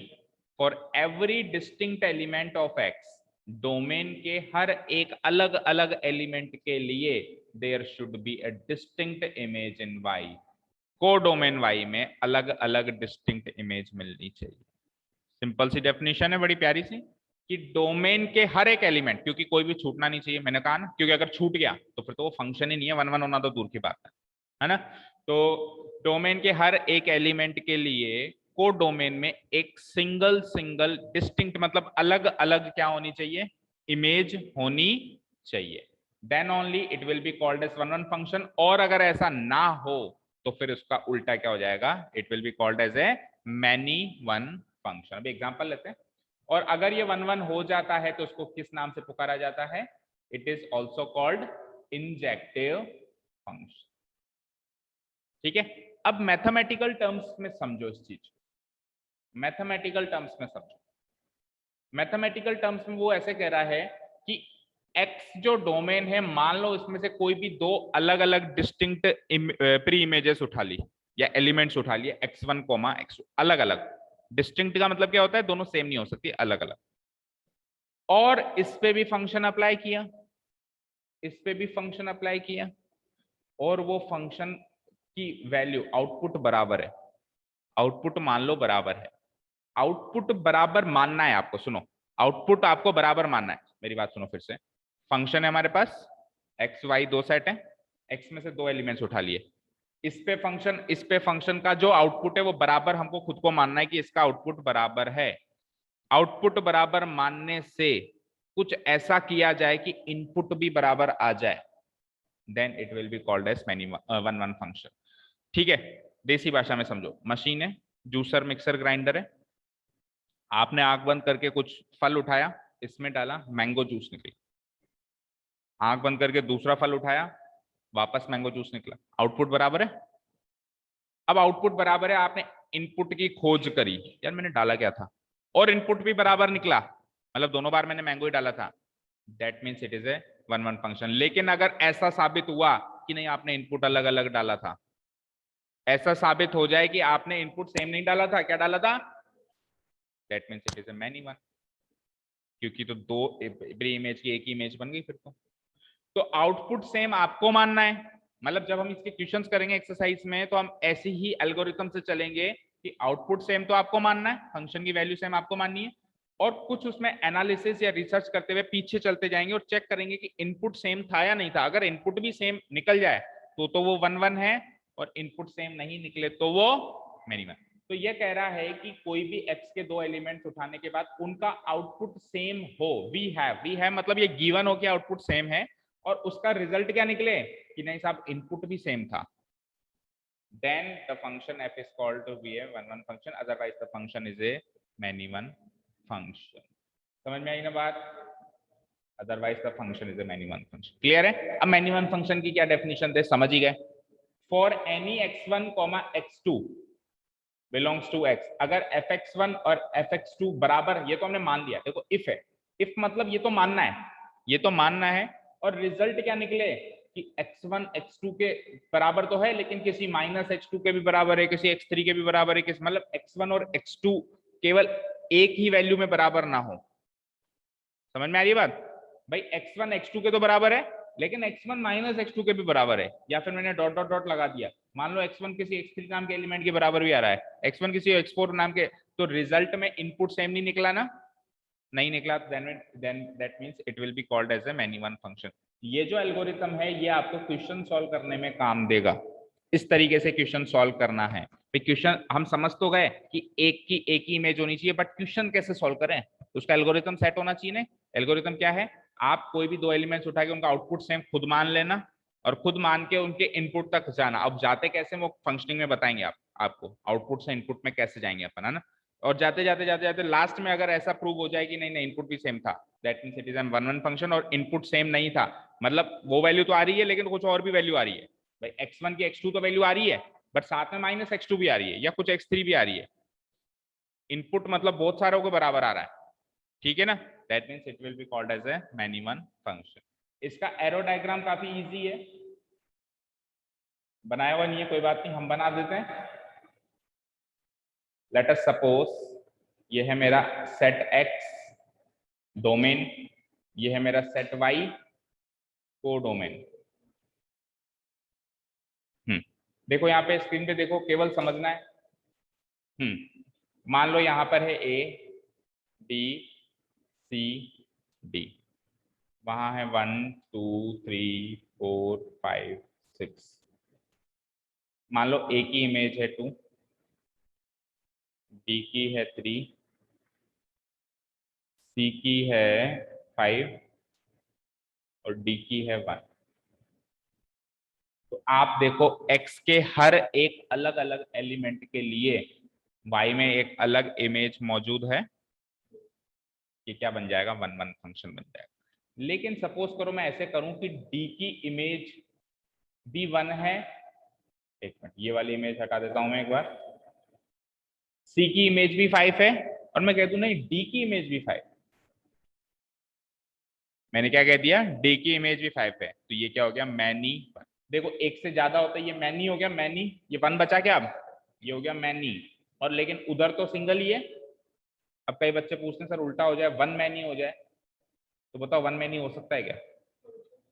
for every distinct element of X, domain के हर एक अलग अलग एलिमेंट के लिए there should be a distinct image in Y, codomain Y में अलग अलग डिस्टिंक्ट इमेज मिलनी चाहिए। सिंपल सी डेफिनेशन है, बड़ी प्यारी सी, कि डोमेन के हर एक एलिमेंट, क्योंकि कोई भी छूटना नहीं चाहिए, मैंने कहा ना, क्योंकि अगर छूट गया तो फिर तो वो फंक्शन ही नहीं है, वन वन होना तो दूर की बात है ना। तो डोमेन के हर एक एलिमेंट के लिए को डोमेन में एक सिंगल सिंगल डिस्टिंक्ट, मतलब अलग अलग क्या होनी चाहिए, इमेज होनी चाहिए, then only it will be called as one one function. और अगर ऐसा ना हो तो फिर उसका उल्टा क्या हो जाएगा, it will be called as a many one function. अभी एग्जांपल लेते हैं। और अगर ये वन वन हो जाता है तो उसको किस नाम से पुकारा जाता है, it is also called injective function. ठीक है, अब मैथमेटिकल टर्म्स में समझो इस चीज, मैथमेटिकल टर्म्स में समझो। मैथमेटिकल टर्म्स में वो ऐसे कह रहा है कि एक्स जो डोमेन है, मान लो इसमें से कोई भी दो अलग अलग डिस्टिंक्ट प्री इमेजेस उठा ली या एलिमेंट्स उठा लिए, x1 x2 अलग अलग। डिस्टिंक्ट का मतलब क्या होता है, दोनों सेम नहीं हो सकती, अलग अलग। और इस पे भी फंक्शन अप्लाई किया, इस पे भी फंक्शन अप्लाई किया, और वो फंक्शन की वैल्यू आउटपुट बराबर है, आउटपुट मान लो बराबर है। आउटपुट बराबर मानना है आपको, सुनो, आउटपुट आपको बराबर मानना है। मेरी बात सुनो फिर से। फंक्शन है हमारे पास, एक्स वाई दो सेट है, एक्स में से दो एलिमेंट्स उठा लिए, इस पे फंक्शन का जो आउटपुट है वो बराबर हमको खुद को मानना है कि इसका आउटपुट बराबर है। आउटपुट बराबर मानने से कुछ ऐसा किया जाए कि इनपुट भी बराबर आ जाए, then it will be called as one one function. ठीक है, देसी भाषा में समझो। मशीन है, जूसर मिक्सर ग्राइंडर है, आपने आंख बंद करके कुछ फल उठाया, इसमें डाला, मैंगो जूस निकली। आंख बंद करके दूसरा फल उठाया, वापस मैंगो जूस निकला। आउटपुट बराबर है। अब आउटपुट बराबर है, आपने इनपुट की खोज करी, यार मैंने डाला क्या था, और इनपुट भी बराबर निकला, मतलब दोनों बार मैंने मैंगो ही डाला था, that means it is A one one function. लेकिन अगर ऐसा साबित हुआ कि नहीं, आपने इनपुट अलग अलग डाला था, ऐसा साबित हो जाए कि आपने इनपुट सेम नहीं डाला था, क्या डाला था, that means it is A many one, क्योंकि तो दो प्री इमेज की एक ही इमेज बन गई फिर तो आउटपुट सेम आपको मानना है। मतलब जब हम इसके क्वेश्चंस करेंगे एक्सरसाइज में, तो हम ऐसे ही एल्गोरिथम से चलेंगे कि आउटपुट सेम तो आपको मानना है, फंक्शन की वैल्यू सेम आपको माननी है, और कुछ उसमें एनालिसिस या रिसर्च करते हुए पीछे चलते जाएंगे और चेक करेंगे कि इनपुट सेम था या नहीं था। अगर इनपुट भी सेम निकल जाए तो वो वन वन है, और इनपुट सेम नहीं निकले तो वो मेनी वन। तो ये कह रहा है कि कोई भी x के दो एलिमेंट्स उठाने के बाद उनका आउटपुट सेम हो, वी हैव मतलब ये गिवन हो कि आउटपुट सेम है, और उसका रिजल्ट क्या निकले कि नहीं साहब इनपुट भी सेम था, then the function f is called to be a one one function, otherwise the function is a many one function। समझ में आई ना बात, otherwise the function is a many one function. Clear है। अब many one function की क्या definition थे, समझ ही गए। For any x1 x2 belongs to x, अगर fx1 और fx2 बराबर, ये तो हमने मान लिया, देखो इफ है, इफ मतलब ये तो मानना है, ये तो मानना है, और रिजल्ट क्या निकले कि x1 x2 के बराबर तो है, लेकिन किसी माइनस x2 के भी बराबर है, किसी x3 के भी बराबर है, किसी मतलब x1 और x2 केवल एक ही वैल्यू में बराबर ना हो। समझ में आ रही है बात भाई, x1 x2 के तो बराबर है, लेकिन x1 माइनस x2 के भी बराबर है, या फिर मैंने डॉट डॉट डॉट लगा दिया, मान लो x1 किसी x3 नाम के एलिमेंट के बराबर भी आ रहा है, x1 किसी x4 नाम के, तो रिजल्ट में इनपुट सेम नहीं निकला ना, नहीं निकला, then that means it will be called as a many one function. ये जो एल्गोरिथम है ये आपको क्वेश्चन सॉल्व करने में काम देगा, इस तरीके से क्वेश्चन सॉल्व करना है। क्वेश्चन हम समझ तो गए कि एक ही इमेज होनी चाहिए, बट क्वेश्चन कैसे सॉल्व करें, उसका एल्गोरिथम सेट होना चाहिए ना। एल्गोरिथम क्या है, आप कोई भी दो एलिमेंट्स उठा के उनका आउटपुट सेम खुद मान लेना, और खुद मान के उनके इनपुट तक जाना। अब जाते कैसे वो फंक्शनिंग में बताएंगे आपको आउटपुट से इनपुट में कैसे जाएंगे अपन, है ना। और जाते जाते जाते जाते लास्ट में अगर ऐसा प्रूव हो जाए कि नहीं नहीं इनपुट भी सेम था, that means it is N one one function, और इनपुट सेम नहीं था, मतलब वो वैल्यू तो आ रही है लेकिन कुछ और भी वैल्यू आ रही है, भाई x1 की x2 तो वैल्यू आ रही है, बट साथ में माइनस x2 भी आ रही है, या कुछ x3 भी आ रही है, इनपुट मतलब बहुत सारों के बराबर आ रहा है, ठीक है ना, that means it will be called as a many one function. इसका एरो डायग्राम काफी इजी है, बनाया हुआ नहीं है, कोई बात नहीं, हम बना देते हैं। लेट अस सपोज ये है मेरा सेट x डोमेन, ये है मेरा सेट y को डोमेन। देखो यहाँ पे स्क्रीन पे देखो, केवल समझना है। मान लो यहाँ पर है a b c d, वहां है 1 2 3 4 5 6, मान लो a की इमेज है 2, b की है 3, c की है 5 और d की है 1। तो आप देखो x के हर एक अलग अलग एलिमेंट के लिए y में एक अलग इमेज मौजूद है, ये क्या बन जाएगा, वन वन फंक्शन बन जाएगा। लेकिन सपोज करो मैं ऐसे करूं कि डी की इमेज भी 1 है, एक मिनट ये वाली इमेज हटा देता हूं मैं एक बार, सी की इमेज भी 5 है, और मैं कह दूं नहीं डी की इमेज भी 5, मैंने क्या कह दिया, डी की इमेज भी 5 है, तो ये क्या हो गया, मैनी। देखो एक से ज्यादा होता है, ये मैनी हो गया, मैनी, ये 1 बचा क्या अब, ये हो गया मैनी, और लेकिन उधर तो सिंगल ही है। अब कई बच्चे पूछते हैं सर उल्टा हो जाए, 1 मैनी हो जाए, तो बताओ 1 मैनी हो सकता है क्या,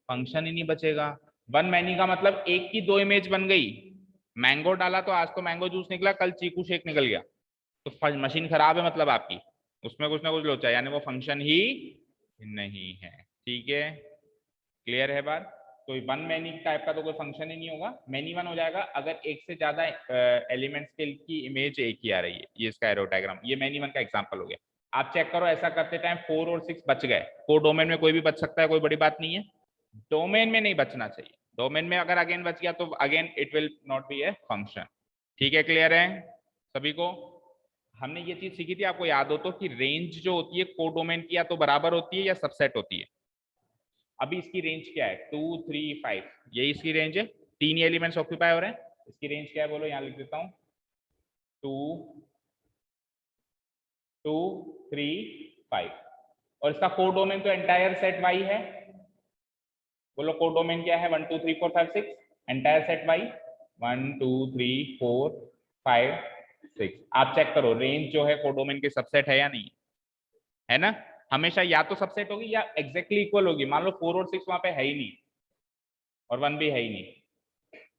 फंक्शन ही नहीं बचेगा। 1 मैनी का मतलब एक की 2 इमेज बन गई, मैंगो डाला तो आज तो मैंगो जूस निकला, कल चीकू शेक निकल गया, तो मशीन खराब है मतलब आपकी, उसमें कुछ ना कुछ लोचा है, यानी वो फंक्शन ही नहीं है। ठीक है, क्लियर है बात। तो 1 मैनी टाइप का तो कोई फंक्शन ही नहीं होगा, मैनी 1 हो जाएगा अगर एक से ज्यादा एलिमेंट्स की इमेज एक ही आ रही है, ये इसका एरो डायग्राम, ये मैनी 1 का एग्जांपल हो गया। आप चेक करो ऐसा करते टाइम 4 और 6 बच गए, को डोमेन में कोई भी बच सकता है, कोई बड़ी बात नहीं है, डोमेन में नहीं बचना चाहिए, डोमेन में अगर अगेन बच गया तो again it will not B a function. ठीक है, क्लियर है सभी को। हमने ये चीज सीखी थी, आपको याद हो तो, कि रेंज जो होती है कोडोमेन की या तो बराबर होती है या सबसेट होती है। अभी इसकी रेंज क्या है, 2 3 5, यही इसकी रेंज है, 3 एलिमेंट्स ऑक्यूपाई हो रहे हैं, इसकी रेंज क्या है बोलो, यहां लिख देता हूं, 2 2 3 5, और इसका कोडोमेन तो एंटायर सेट वाई है, बोलो कोडोमेन क्या है, 1 2 3 4 5 6, एंटायर सेट वाई 1 2 3 4 5 6। आप चेक करो रेंज जो है कोडोमेन के सबसेट है या नहीं है ना, हमेशा या तो सबसेट होगी या एग्जैक्टली इक्वल होगी। मान लो 4 और 6 वहां पे है ही नहीं, और 1 भी है ही नहीं,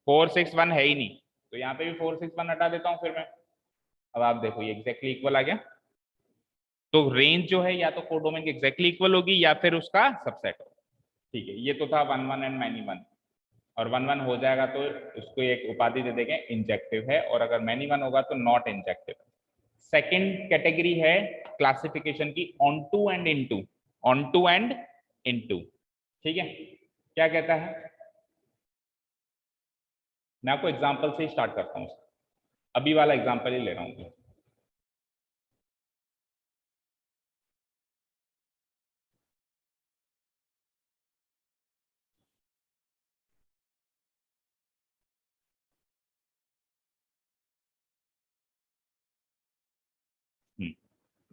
4 6 1 है ही नहीं, तो यहाँ पे भी 4 6 1 हटा देता हूँ फिर मैं। अब आप देखो ये एग्जैक्टली इक्वल आ गया, तो रेंज जो है या तो कोडोमेन के एग्जैक्टली इक्वल होगी या फिर उसका सबसेट होगा। ठीक है, ये तो था 1 1 एंड मैनी 1, और 1 1 हो जाएगा तो उसको एक उपाधि दे देंगे इंजेक्टिव है, और अगर मैनी 1 होगा तो नॉट इंजेक्टिव। सेकेंड कैटेगरी है क्लासिफिकेशन की, onto and into, onto and into. ठीक है, क्या कहता है, मैं आपको एग्जांपल से ही स्टार्ट करता हूँ, अभी वाला एग्जांपल ही ले रहा हूँ।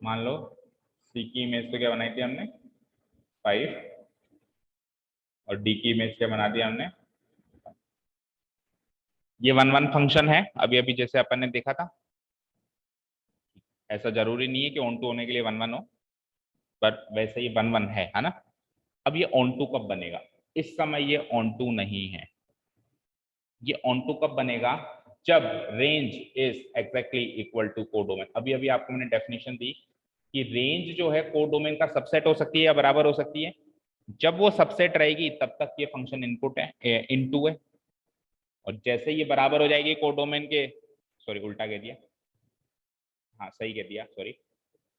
मान लो सी की इमेज तो क्या बनाई थी हमने 5, और डी की इमेज क्या बना दिया हमने, ये 1 1 फंक्शन है, अभी अभी जैसे अपन ने देखा था। ऐसा जरूरी नहीं है कि ऑन टू होने के लिए 1 1 हो, बट वैसे ये 1 1 है ना। अब ये ऑन टू कब बनेगा, इस समय ये ऑन टू नहीं है, ये ऑन टू कब बनेगा, जब range is exactly equal to codomain. अभी अभी आपको मैंने डेफिनेशन दी कि रेंज जो है कोडोमेन का सबसेट हो सकती है या बराबर हो सकती है, जब वो सबसेट रहेगी तब तक ये फंक्शन इनपुट है, इनटू है, और जैसे ये बराबर हो जाएगी कोडोमेन के, सॉरी उल्टा कह दिया, हाँ सही कह दिया सॉरी,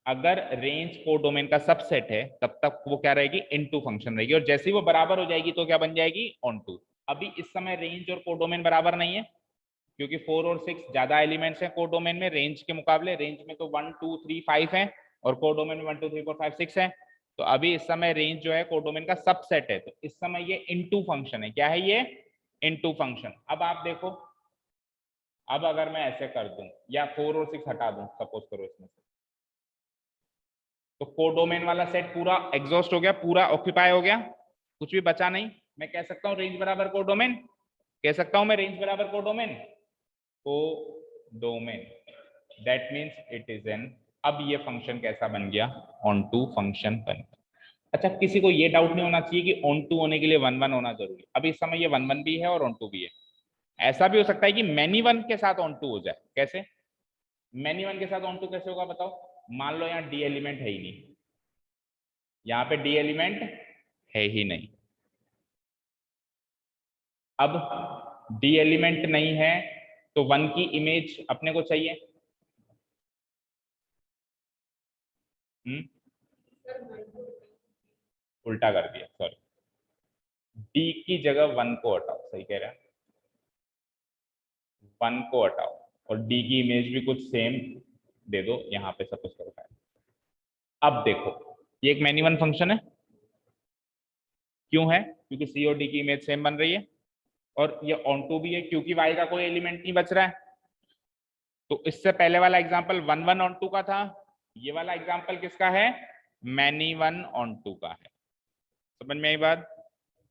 अगर रेंज कोडोमेन का सबसेट है तब तक वो क्या रहेगी, इनटू फंक्शन रहेगी, और जैसे ही वो बराबर हो जाएगी तो क्या बन जाएगी, ऑन टू। अभी इस समय रेंज और कोडोमेन बराबर नहीं है, क्योंकि 4 और 6 ज्यादा एलिमेंट्स हैं कोडोमेन में रेंज के मुकाबले, रेंज में तो 1 2 3 5 है, और कोडोमेन में 1 2 3 4 5 6 है। तो अभी इस समय रेंज जो है कोडोमेन का सबसेट है, तो इस समय ये इनटू फंक्शन है, क्या है ये, इनटू फंक्शन। अब आप देखो, अब अगर मैं ऐसे कर दूं या 4 और 6 हटा दूं सपोज करो इसमें से, तो कोडोमेन वाला सेट पूरा एग्जॉस्ट हो गया, पूरा ऑक्यूपाई हो गया, कुछ भी बचा नहीं। मैं कह सकता हूं रेंज बराबर कोडोमेन, कह सकता हूं मैं रेंज बराबर codomain, codomain, that means it is N, अब ये फंक्शन कैसा बन गया, ऑन टू फंक्शन बन गया। अच्छा, किसी को ये डाउट नहीं होना चाहिए कि ऑन टू होने के लिए 1 1 होना जरूरी है। अभी इस समय ये 1 1 भी है और ऑन टू भी है, ऐसा भी हो सकता है कि मैनी 1 के साथ ऑन टू हो जाए। कैसे, मैनी 1 के साथ ऑन टू कैसे होगा बताओ, मान लो यहाँ डी एलिमेंट है ही नहीं, यहाँ पे डी एलिमेंट है ही नहीं, अब डी एलिमेंट नहीं है तो 1 की इमेज अपने को चाहिए, उल्टा कर दिया सॉरी, डी की जगह 1 को हटाओ, सही कह रहे हैं, 1 को हटाओ, और डी की इमेज भी कुछ सेम दे दो यहाँ पे सपोज करो। अब देखो ये एक मैनी 1 फंक्शन है, क्यों है? क्योंकि सी और डी की इमेज सेम बन रही है और ये ऑन टू भी है क्योंकि वाई का कोई एलिमेंट नहीं बच रहा है। तो इससे पहले वाला example one one onto का था, ये वाला एग्जांपल किसका है? मैनी वन ऑन टू का है। समझ में आई बात?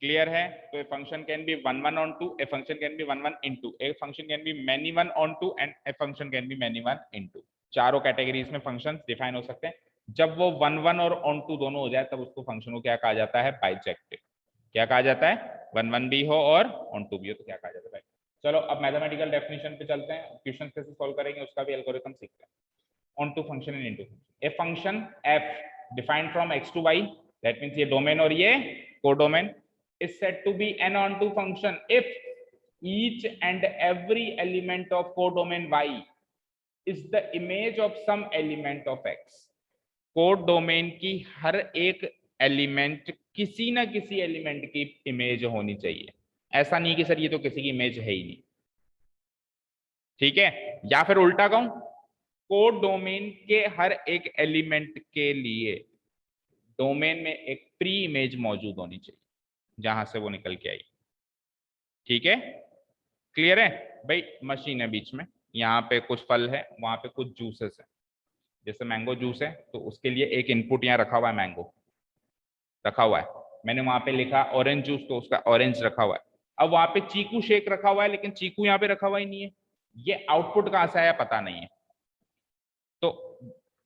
क्लियर है? तो a function can be one one onto, a function can be one one into, a function can be many one onto and a function can be many one into. चारों categories में function define हो सकते हैं। जब वो one one और onto दोनों हो जाए तब उसको फंक्शन को क्या कहा जाता है? बाइजेक्टिव। क्या कहा जाता है? वन वन भी हो और ऑन टू भी हो तो क्या कहा जाता है? चलो अब मैथमेटिकल डेफिनेशन पे चलते हैं, क्वेश्चन कैसे सॉल्व करेंगे उसका भी एल्गोरिथम सीखते हैं। Onto function and into function. A function F defined from X to Y, that means ये डोमेन और ये codomain, is said to be an onto function if each and every element of codomain y is the image of some element of x। Codomain की हर एक element किसी ना किसी element की image होनी चाहिए। ऐसा नहीं कि सर ये तो किसी की इमेज है ही नहीं, ठीक है? या फिर उल्टा कहूं, कोडोमेन के हर एक एलिमेंट के लिए डोमेन में एक प्री इमेज मौजूद होनी चाहिए जहां से वो निकल के आई। ठीक है? क्लियर है? भाई मशीन है बीच में, यहाँ पे कुछ फल है, वहां पे कुछ जूसेस है। जैसे मैंगो जूस है तो उसके लिए एक इनपुट यहाँ रखा हुआ है, मैंगो रखा हुआ है। मैंने वहां पे लिखा ऑरेंज जूस तो उसका ऑरेंज रखा हुआ है। अब वहां पे चीकू शेक रखा हुआ है लेकिन चीकू यहाँ पे रखा हुआ ही नहीं है। ये आउटपुट कहां से आया पता नहीं है। तो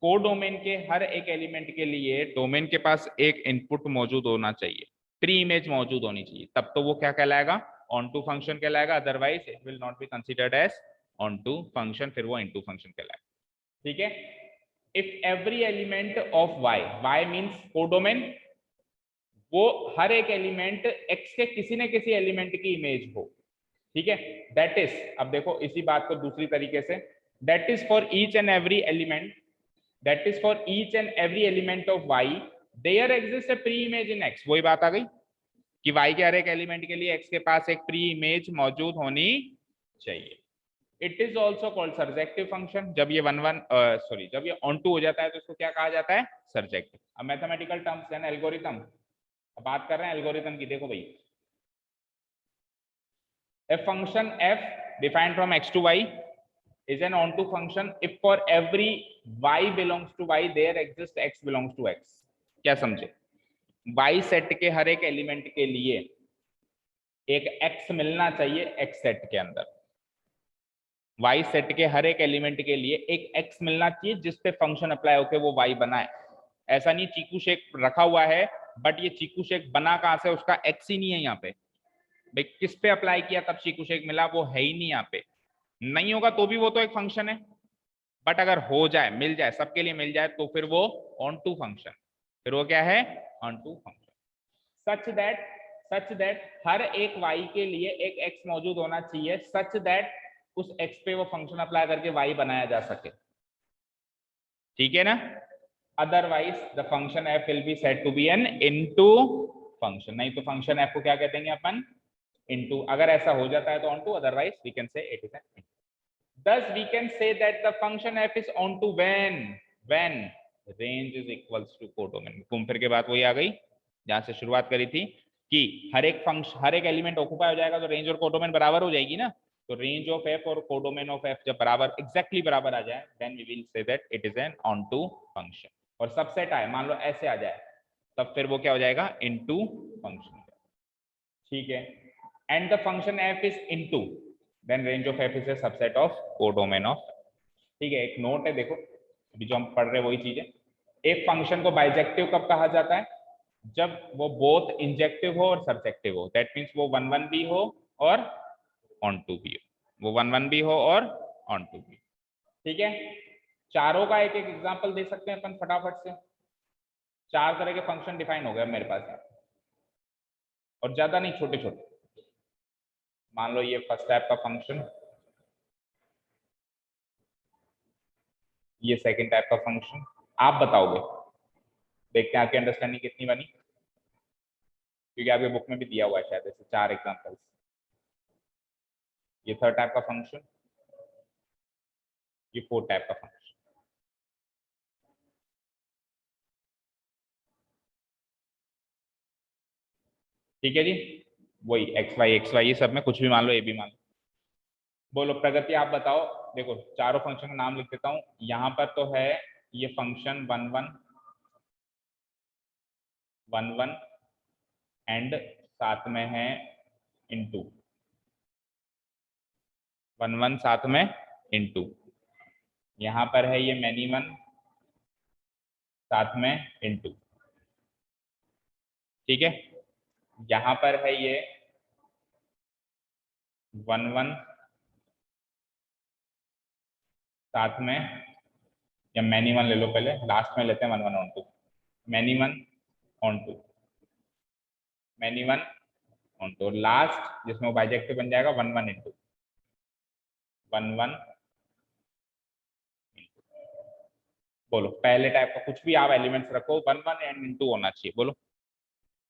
कोडोमेन के हर एक एलिमेंट के लिए डोमेन के पास एक इनपुट मौजूद होना चाहिए, प्री इमेज मौजूद होनी चाहिए, तब तो वो क्या कहलाएगा? ऑन टू फंक्शन कहलाएगा। Otherwise it will not be considered as onto function, फिर वो इनटू फंक्शन कहलाएगा। ठीक है? If every element of Y, Y means codomain, वो हर एक एलिमेंट एक्स के किसी न किसी एलिमेंट की इमेज हो। ठीक है? दैट इज, अब देखो इसी बात को दूसरी तरीके से, that is for each and every element, that is for each and every element of y there exists a pre-image in x। वही बात आ गई कि y के हर एक एलिमेंट के लिए x के पास एक प्री इमेज मौजूद होनी चाहिए। It is also called surjective function. जब ये जब ये ऑन टू हो जाता है तो इसको क्या कहा जाता है? सरजेक्टिव। अब मैथमेटिकल टर्म्स है ना, एल्गोरिथम। अब बात कर रहे हैं एल्गोरिथम की। देखो भाई, a function f defined from x to y is an onto function if for every y belongs to y there exists x belongs to x। क्या समझे? y सेट के हर एक एलिमेंट के लिए एक x मिलना चाहिए x सेट के अंदर। y सेट के हर एक एलिमेंट के लिए एक x मिलना चाहिए जिस पे फंक्शन अप्लाई होके वो y बनाए। ऐसा नहीं चीकू शेक रखा हुआ है बट ये चीकू शेक बना कहां से? उसका x ही नहीं है यहाँ पे। भाई किस पे अप्लाई किया तब चीकू शेक मिला? वो है ही नहीं यहाँ पे। नहीं होगा तो भी वो तो एक फंक्शन है, बट अगर हो जाए, मिल जाए, सबके लिए मिल जाए तो फिर वो ऑन टू फंक्शन। फिर वो क्या है? Onto function. Such that हर एक y के लिए एक x मौजूद होना चाहिए, सच दैट उस x पे वो फंक्शन अप्लाई करके y बनाया जा सके। ठीक है ना? Otherwise the function f will be said to be an into function. नहीं तो फंक्शन f को क्या कहते हैं अपन? इनटू। अगर ऐसा हो जाता है तो onto, otherwise we can say it is an. Thus we can say that the function f is onto when range is equals to codomain। घूम फिर के बात वही आ गई जहां से शुरुआत करी थी कि हर एक फंक्शन, हर एक एलिमेंट ऑक्यूपाई हो जाएगा तो रेंज और कोडोमेन बराबर हो जाएगी ना। तो रेंज ऑफ f और कोडोमेन ऑफ f जब बराबर एग्जैक्टली बराबर आ जाए then we will say that it is an onto function. और सबसेट आए, मान लो ऐसे आ जाए, तब फिर वो क्या हो जाएगा? Into function. ठीक है? And the function f is into, then range of f is a subset of codomain of। ठीक है? एक नोट है, देखो अभी जो हम पढ़ रहे हैं वही चीज है। एक फंक्शन को बाइजेक्टिव कब कहा जाता है? जब वो बोथ इंजेक्टिव हो और सबजेक्टिव हो। दैट मीन्स वो वन वन भी हो और ऑन टू भी हो, वो वन वन भी हो और ऑन टू भी। ठीक है? चारों का एक एक एग्जांपल दे सकते हैं अपन फटाफट से। चार तरह के फंक्शन डिफाइन हो गए मेरे पास, और ज्यादा नहीं, छोटे छोटे। मान लो ये फर्स्ट टाइप का फंक्शन, ये सेकंड टाइप का फंक्शन। आप बताओगे, देखते हैं आपकी अंडरस्टैंडिंग कितनी बनी, क्योंकि आपके बुक में भी दिया हुआ है शायद ऐसे 4 एग्जांपल्स। ये थर्ड टाइप का फंक्शन, ये फोर्थ टाइप का फंक्शन। ठीक है जी, वही एक्स वाई सब में कुछ भी मान लो, ए भी मान लो। बोलो प्रगति आप बताओ। देखो चारों फंक्शन का नाम लिख देता हूँ। यहाँ पर तो है ये फंक्शन 1 1 एंड साथ में है इनटू 1 1 साथ में इनटू। यहाँ पर है ये मैनी वन साथ में इनटू। ठीक है, यहाँ पर है ये 1 1 साथ में, या मैनी वन ले लो, पहले लास्ट में लेते हैं 1 1 onto, many one onto, many one onto, last जिसमें वो बाइजेक्टिव बन जाएगा 1 1 इंटू 1 1। बोलो पहले टाइप का कुछ भी आप एलिमेंट्स रखो, 1 1 एंड इंटू होना चाहिए। बोलो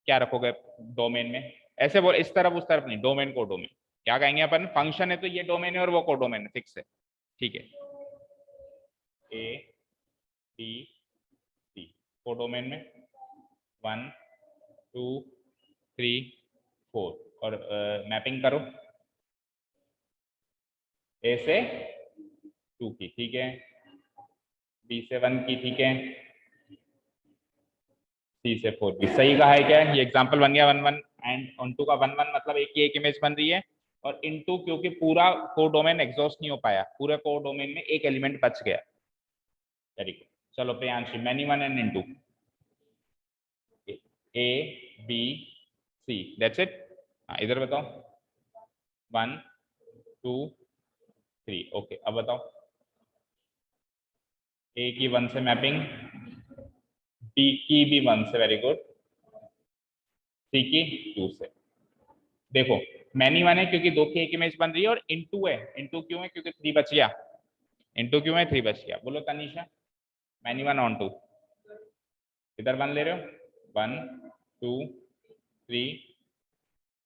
क्या रखोगे डोमेन में? ऐसे बोल, इस तरफ उस तरफ नहीं, डोमेन को डोमेन। क्या कहेंगे अपन? फंक्शन है तो ये डोमेन है और वो को डोमेन है, फिक्स है। ठीक है, ए बी सी को डोमेन में 1 2 3 4, और मैपिंग करो ए से 2 की, ठीक है, बी से 1 की, ठीक है, सी से 4 की। सही कहा है क्या? ये एग्जांपल बन गया 1 1 एंड ऑन टू का 1 1 मतलब एक की एक इमेज बन रही है, और इनटू क्योंकि पूरा कोडोमेन एग्जॉस्ट नहीं हो पाया, पूरे कोडोमेन में एक एलिमेंट बच गया। Very good. चलो Priyanshi, many one and into A B C, that's it. हाँ इधर बताओ 1 2 3, ओके। अब बताओ ए की 1 से मैपिंग, बी की भी 1 से, वेरी गुड, सी की 2 से। देखो मैनी वन है क्योंकि 2 की एक इमेज बन रही है, और इनटू है, इनटू क्यों है? क्योंकि 3 बच गया, इनटू क्यों है? 3 बच गया। बोलो Tanisha, many one onto, इधर 1 ले रहे हो, 1 2 3,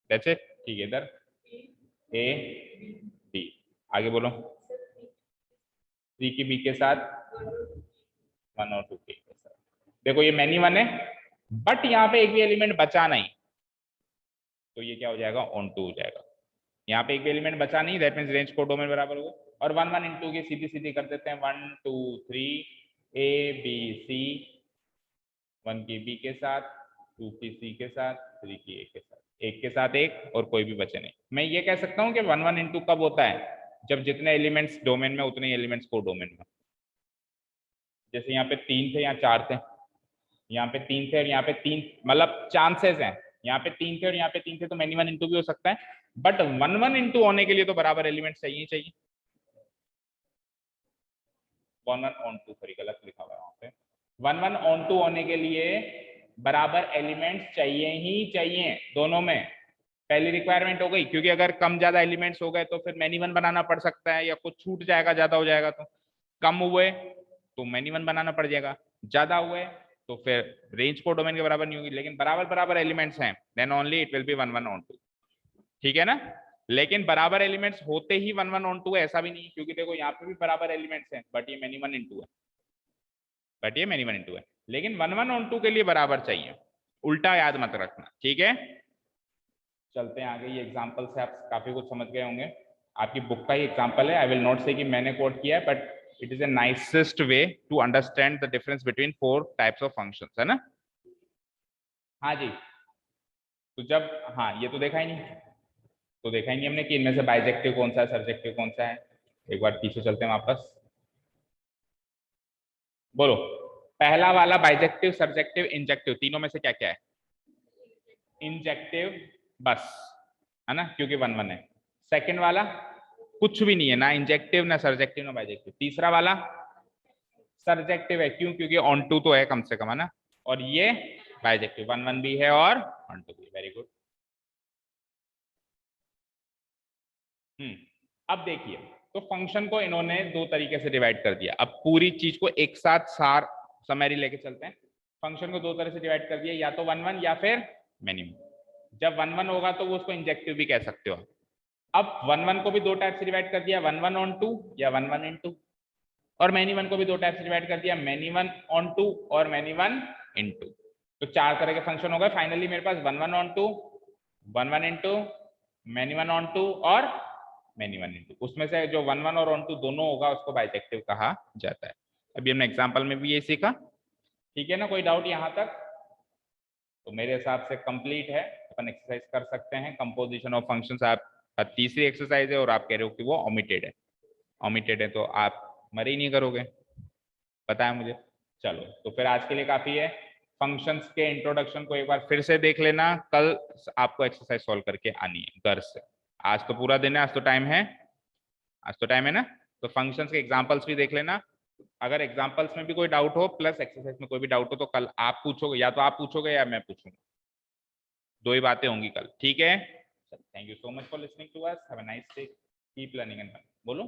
दैट्स इट। ठीक है, इधर ए बी, आगे बोलो 3 की बी के साथ, 1 और 2 के साथ। देखो ये मैनी वन है, बट यहाँ पे एक भी एलिमेंट बचा नहीं, तो ये क्या हो जाएगा? ऑन टू हो जाएगा। यहाँ पे एक भी एलिमेंट बचा नहीं, दैट मींस रेंज को डोमेन बराबर होगा। और 1 1 इंटू की सीधी सीधी कर देते हैं, 1 2 3, ए बी सी, 1 की बी के साथ, 2 की सी के साथ, 3 की ए के साथ, एक के साथ एक, और कोई भी बचे नहीं। मैं ये कह सकता हूँ कि 1 1 इंटू कब होता है? जब जितने एलिमेंट्स डोमेन में उतने एलिमेंट्स को डोमेन में। जैसे यहाँ पे 3 थे, यहाँ 4 थे, यहाँ पे 3 थे और यहाँ पे 3, मतलब चांसेस हैं, यहाँ पे 3 थे और यहाँ पे 3 थे, तो मैनी वन इंटू भी हो सकता है। बट 1 1 इंटू होने के लिए तो बराबर एलिमेंट चाहिए चाहिए। 1 1 ऑन टू, सॉरी गलत लिखा हुआ है वहां पे। 1 1 ऑन टू होने के लिए बराबर एलिमेंट्स चाहिए ही चाहिए दोनों में, पहली रिक्वायरमेंट हो गई। क्योंकि अगर कम ज्यादा एलिमेंट्स हो गए तो फिर मैनी वन बनाना पड़ सकता है, या कुछ छूट जाएगा, ज्यादा हो जाएगा। तो कम हुए तो मैनी वन बनाना पड़ जाएगा, ज्यादा हुए तो फिर रेंज को डोमेन के बराबर नहीं होगी। लेकिन बराबर बराबर एलिमेंट्स हैं, then only it will be 1 1 onto, ठीक है ना। लेकिन बराबर एलिमेंट्स होते ही 1 1 ऑन टू है, ऐसा भी नहीं, क्योंकि देखो यहाँ पे भी बराबर एलिमेंट्स हैं, बट ये मैनी वन इंटू है, बट ये मैनी वन इंटू है। लेकिन 1 1 ऑन टू के लिए बराबर चाहिए, उल्टा याद मत रखना, ठीक है। चलते हैं आगे। ये एग्जांपल से आप काफी कुछ समझ गए होंगे, आपकी बुक का ही एग्जांपल है। आई विल नॉट से कि मैंने कोट किया है, but it is a nicest way to understand the difference between 4 types of functions, है ना। हाँ जी, तो जब, हाँ ये तो देखा ही नहीं, तो देखा ही नहीं हमने कि इनमें से बाइजेक्टिव कौन सा है, सब्जेक्टिव कौन सा है। एक बार पीछे चलते हैं वापस। बोलो पहला वाला बाइजेक्टिव, सब्जेक्टिव, इंजेक्टिव, तीनों में से क्या क्या है? इंजेक्टिव बस, है ना, क्योंकि 1 1 है। सेकंड वाला कुछ भी नहीं है, ना इंजेक्टिव ना सब्जेक्टिव ना बाइजेक्टिव। तीसरा वाला सब्जेक्टिव है, क्यों? क्योंकि ऑन टू तो है कम से कम, है ना। और ये बाइजेक्टिव 1 1 भी है और ऑन टू भी। Very good. अब देखिए, तो फंक्शन को इन्होंने दो तरीके से डिवाइड कर दिया। अब पूरी चीज को एक साथ सार समरी लेके चलते हैं। फंक्शन को दो तरह से डिवाइड कर दिया, या तो 1 1 या फिर मिनिमम। जब 1 1 होगा तो वो उसको इंजेक्टिव भी कह सकते हो। अब 1 1 को भी दो टाइप से डिवाइड कर दिया, 1 1 ऑन टू या 1 1 इन टू। और मैनी वन को भी दो टाइप से डिवाइड कर दिया, मैनी वन ऑन टू और मैनी वन इन टू। तो चार तरह के फंक्शन हो गए। फाइनली मेरे पास 1 1 onto, one one into many one onto और मैनी वन इंटू, उसमें से जो वन वन और ऑन टू दोनों होगा उसको बाइजेक्टिव कहा जाता है। अभी हमने एग्जाम्पल में भी ये सीखा, ठीक है ना? कोई डाउट यहाँ तक? तो मेरे हिसाब से कंप्लीट है, अपन एक्सरसाइज कर सकते हैं। कंपोजिशन ऑफ फंक्शंस आप तीसरी एक्सरसाइज है और आप कह रहे हो कि वो ओमिटेड है। ओमिटेड है तो आप मरे ही नहीं करोगे, पता है मुझे। चलो तो फिर आज के लिए काफी है। फंक्शंस के इंट्रोडक्शन को एक बार फिर से देख लेना, कल आपको एक्सरसाइज सॉल्व करके आनी है घर से। आज तो पूरा दिन है, आज तो टाइम है, आज तो टाइम है ना। तो फंक्शंस के एग्जांपल्स भी देख लेना। अगर एग्जांपल्स में भी कोई डाउट हो प्लस एक्सरसाइज में कोई भी डाउट हो तो कल आप पूछोगे, या तो आप पूछोगे या मैं पूछूंगा, दो ही बातें होंगी कल, ठीक है? Thank you so much for listening to us, have a nice day, keep learning and बोलो।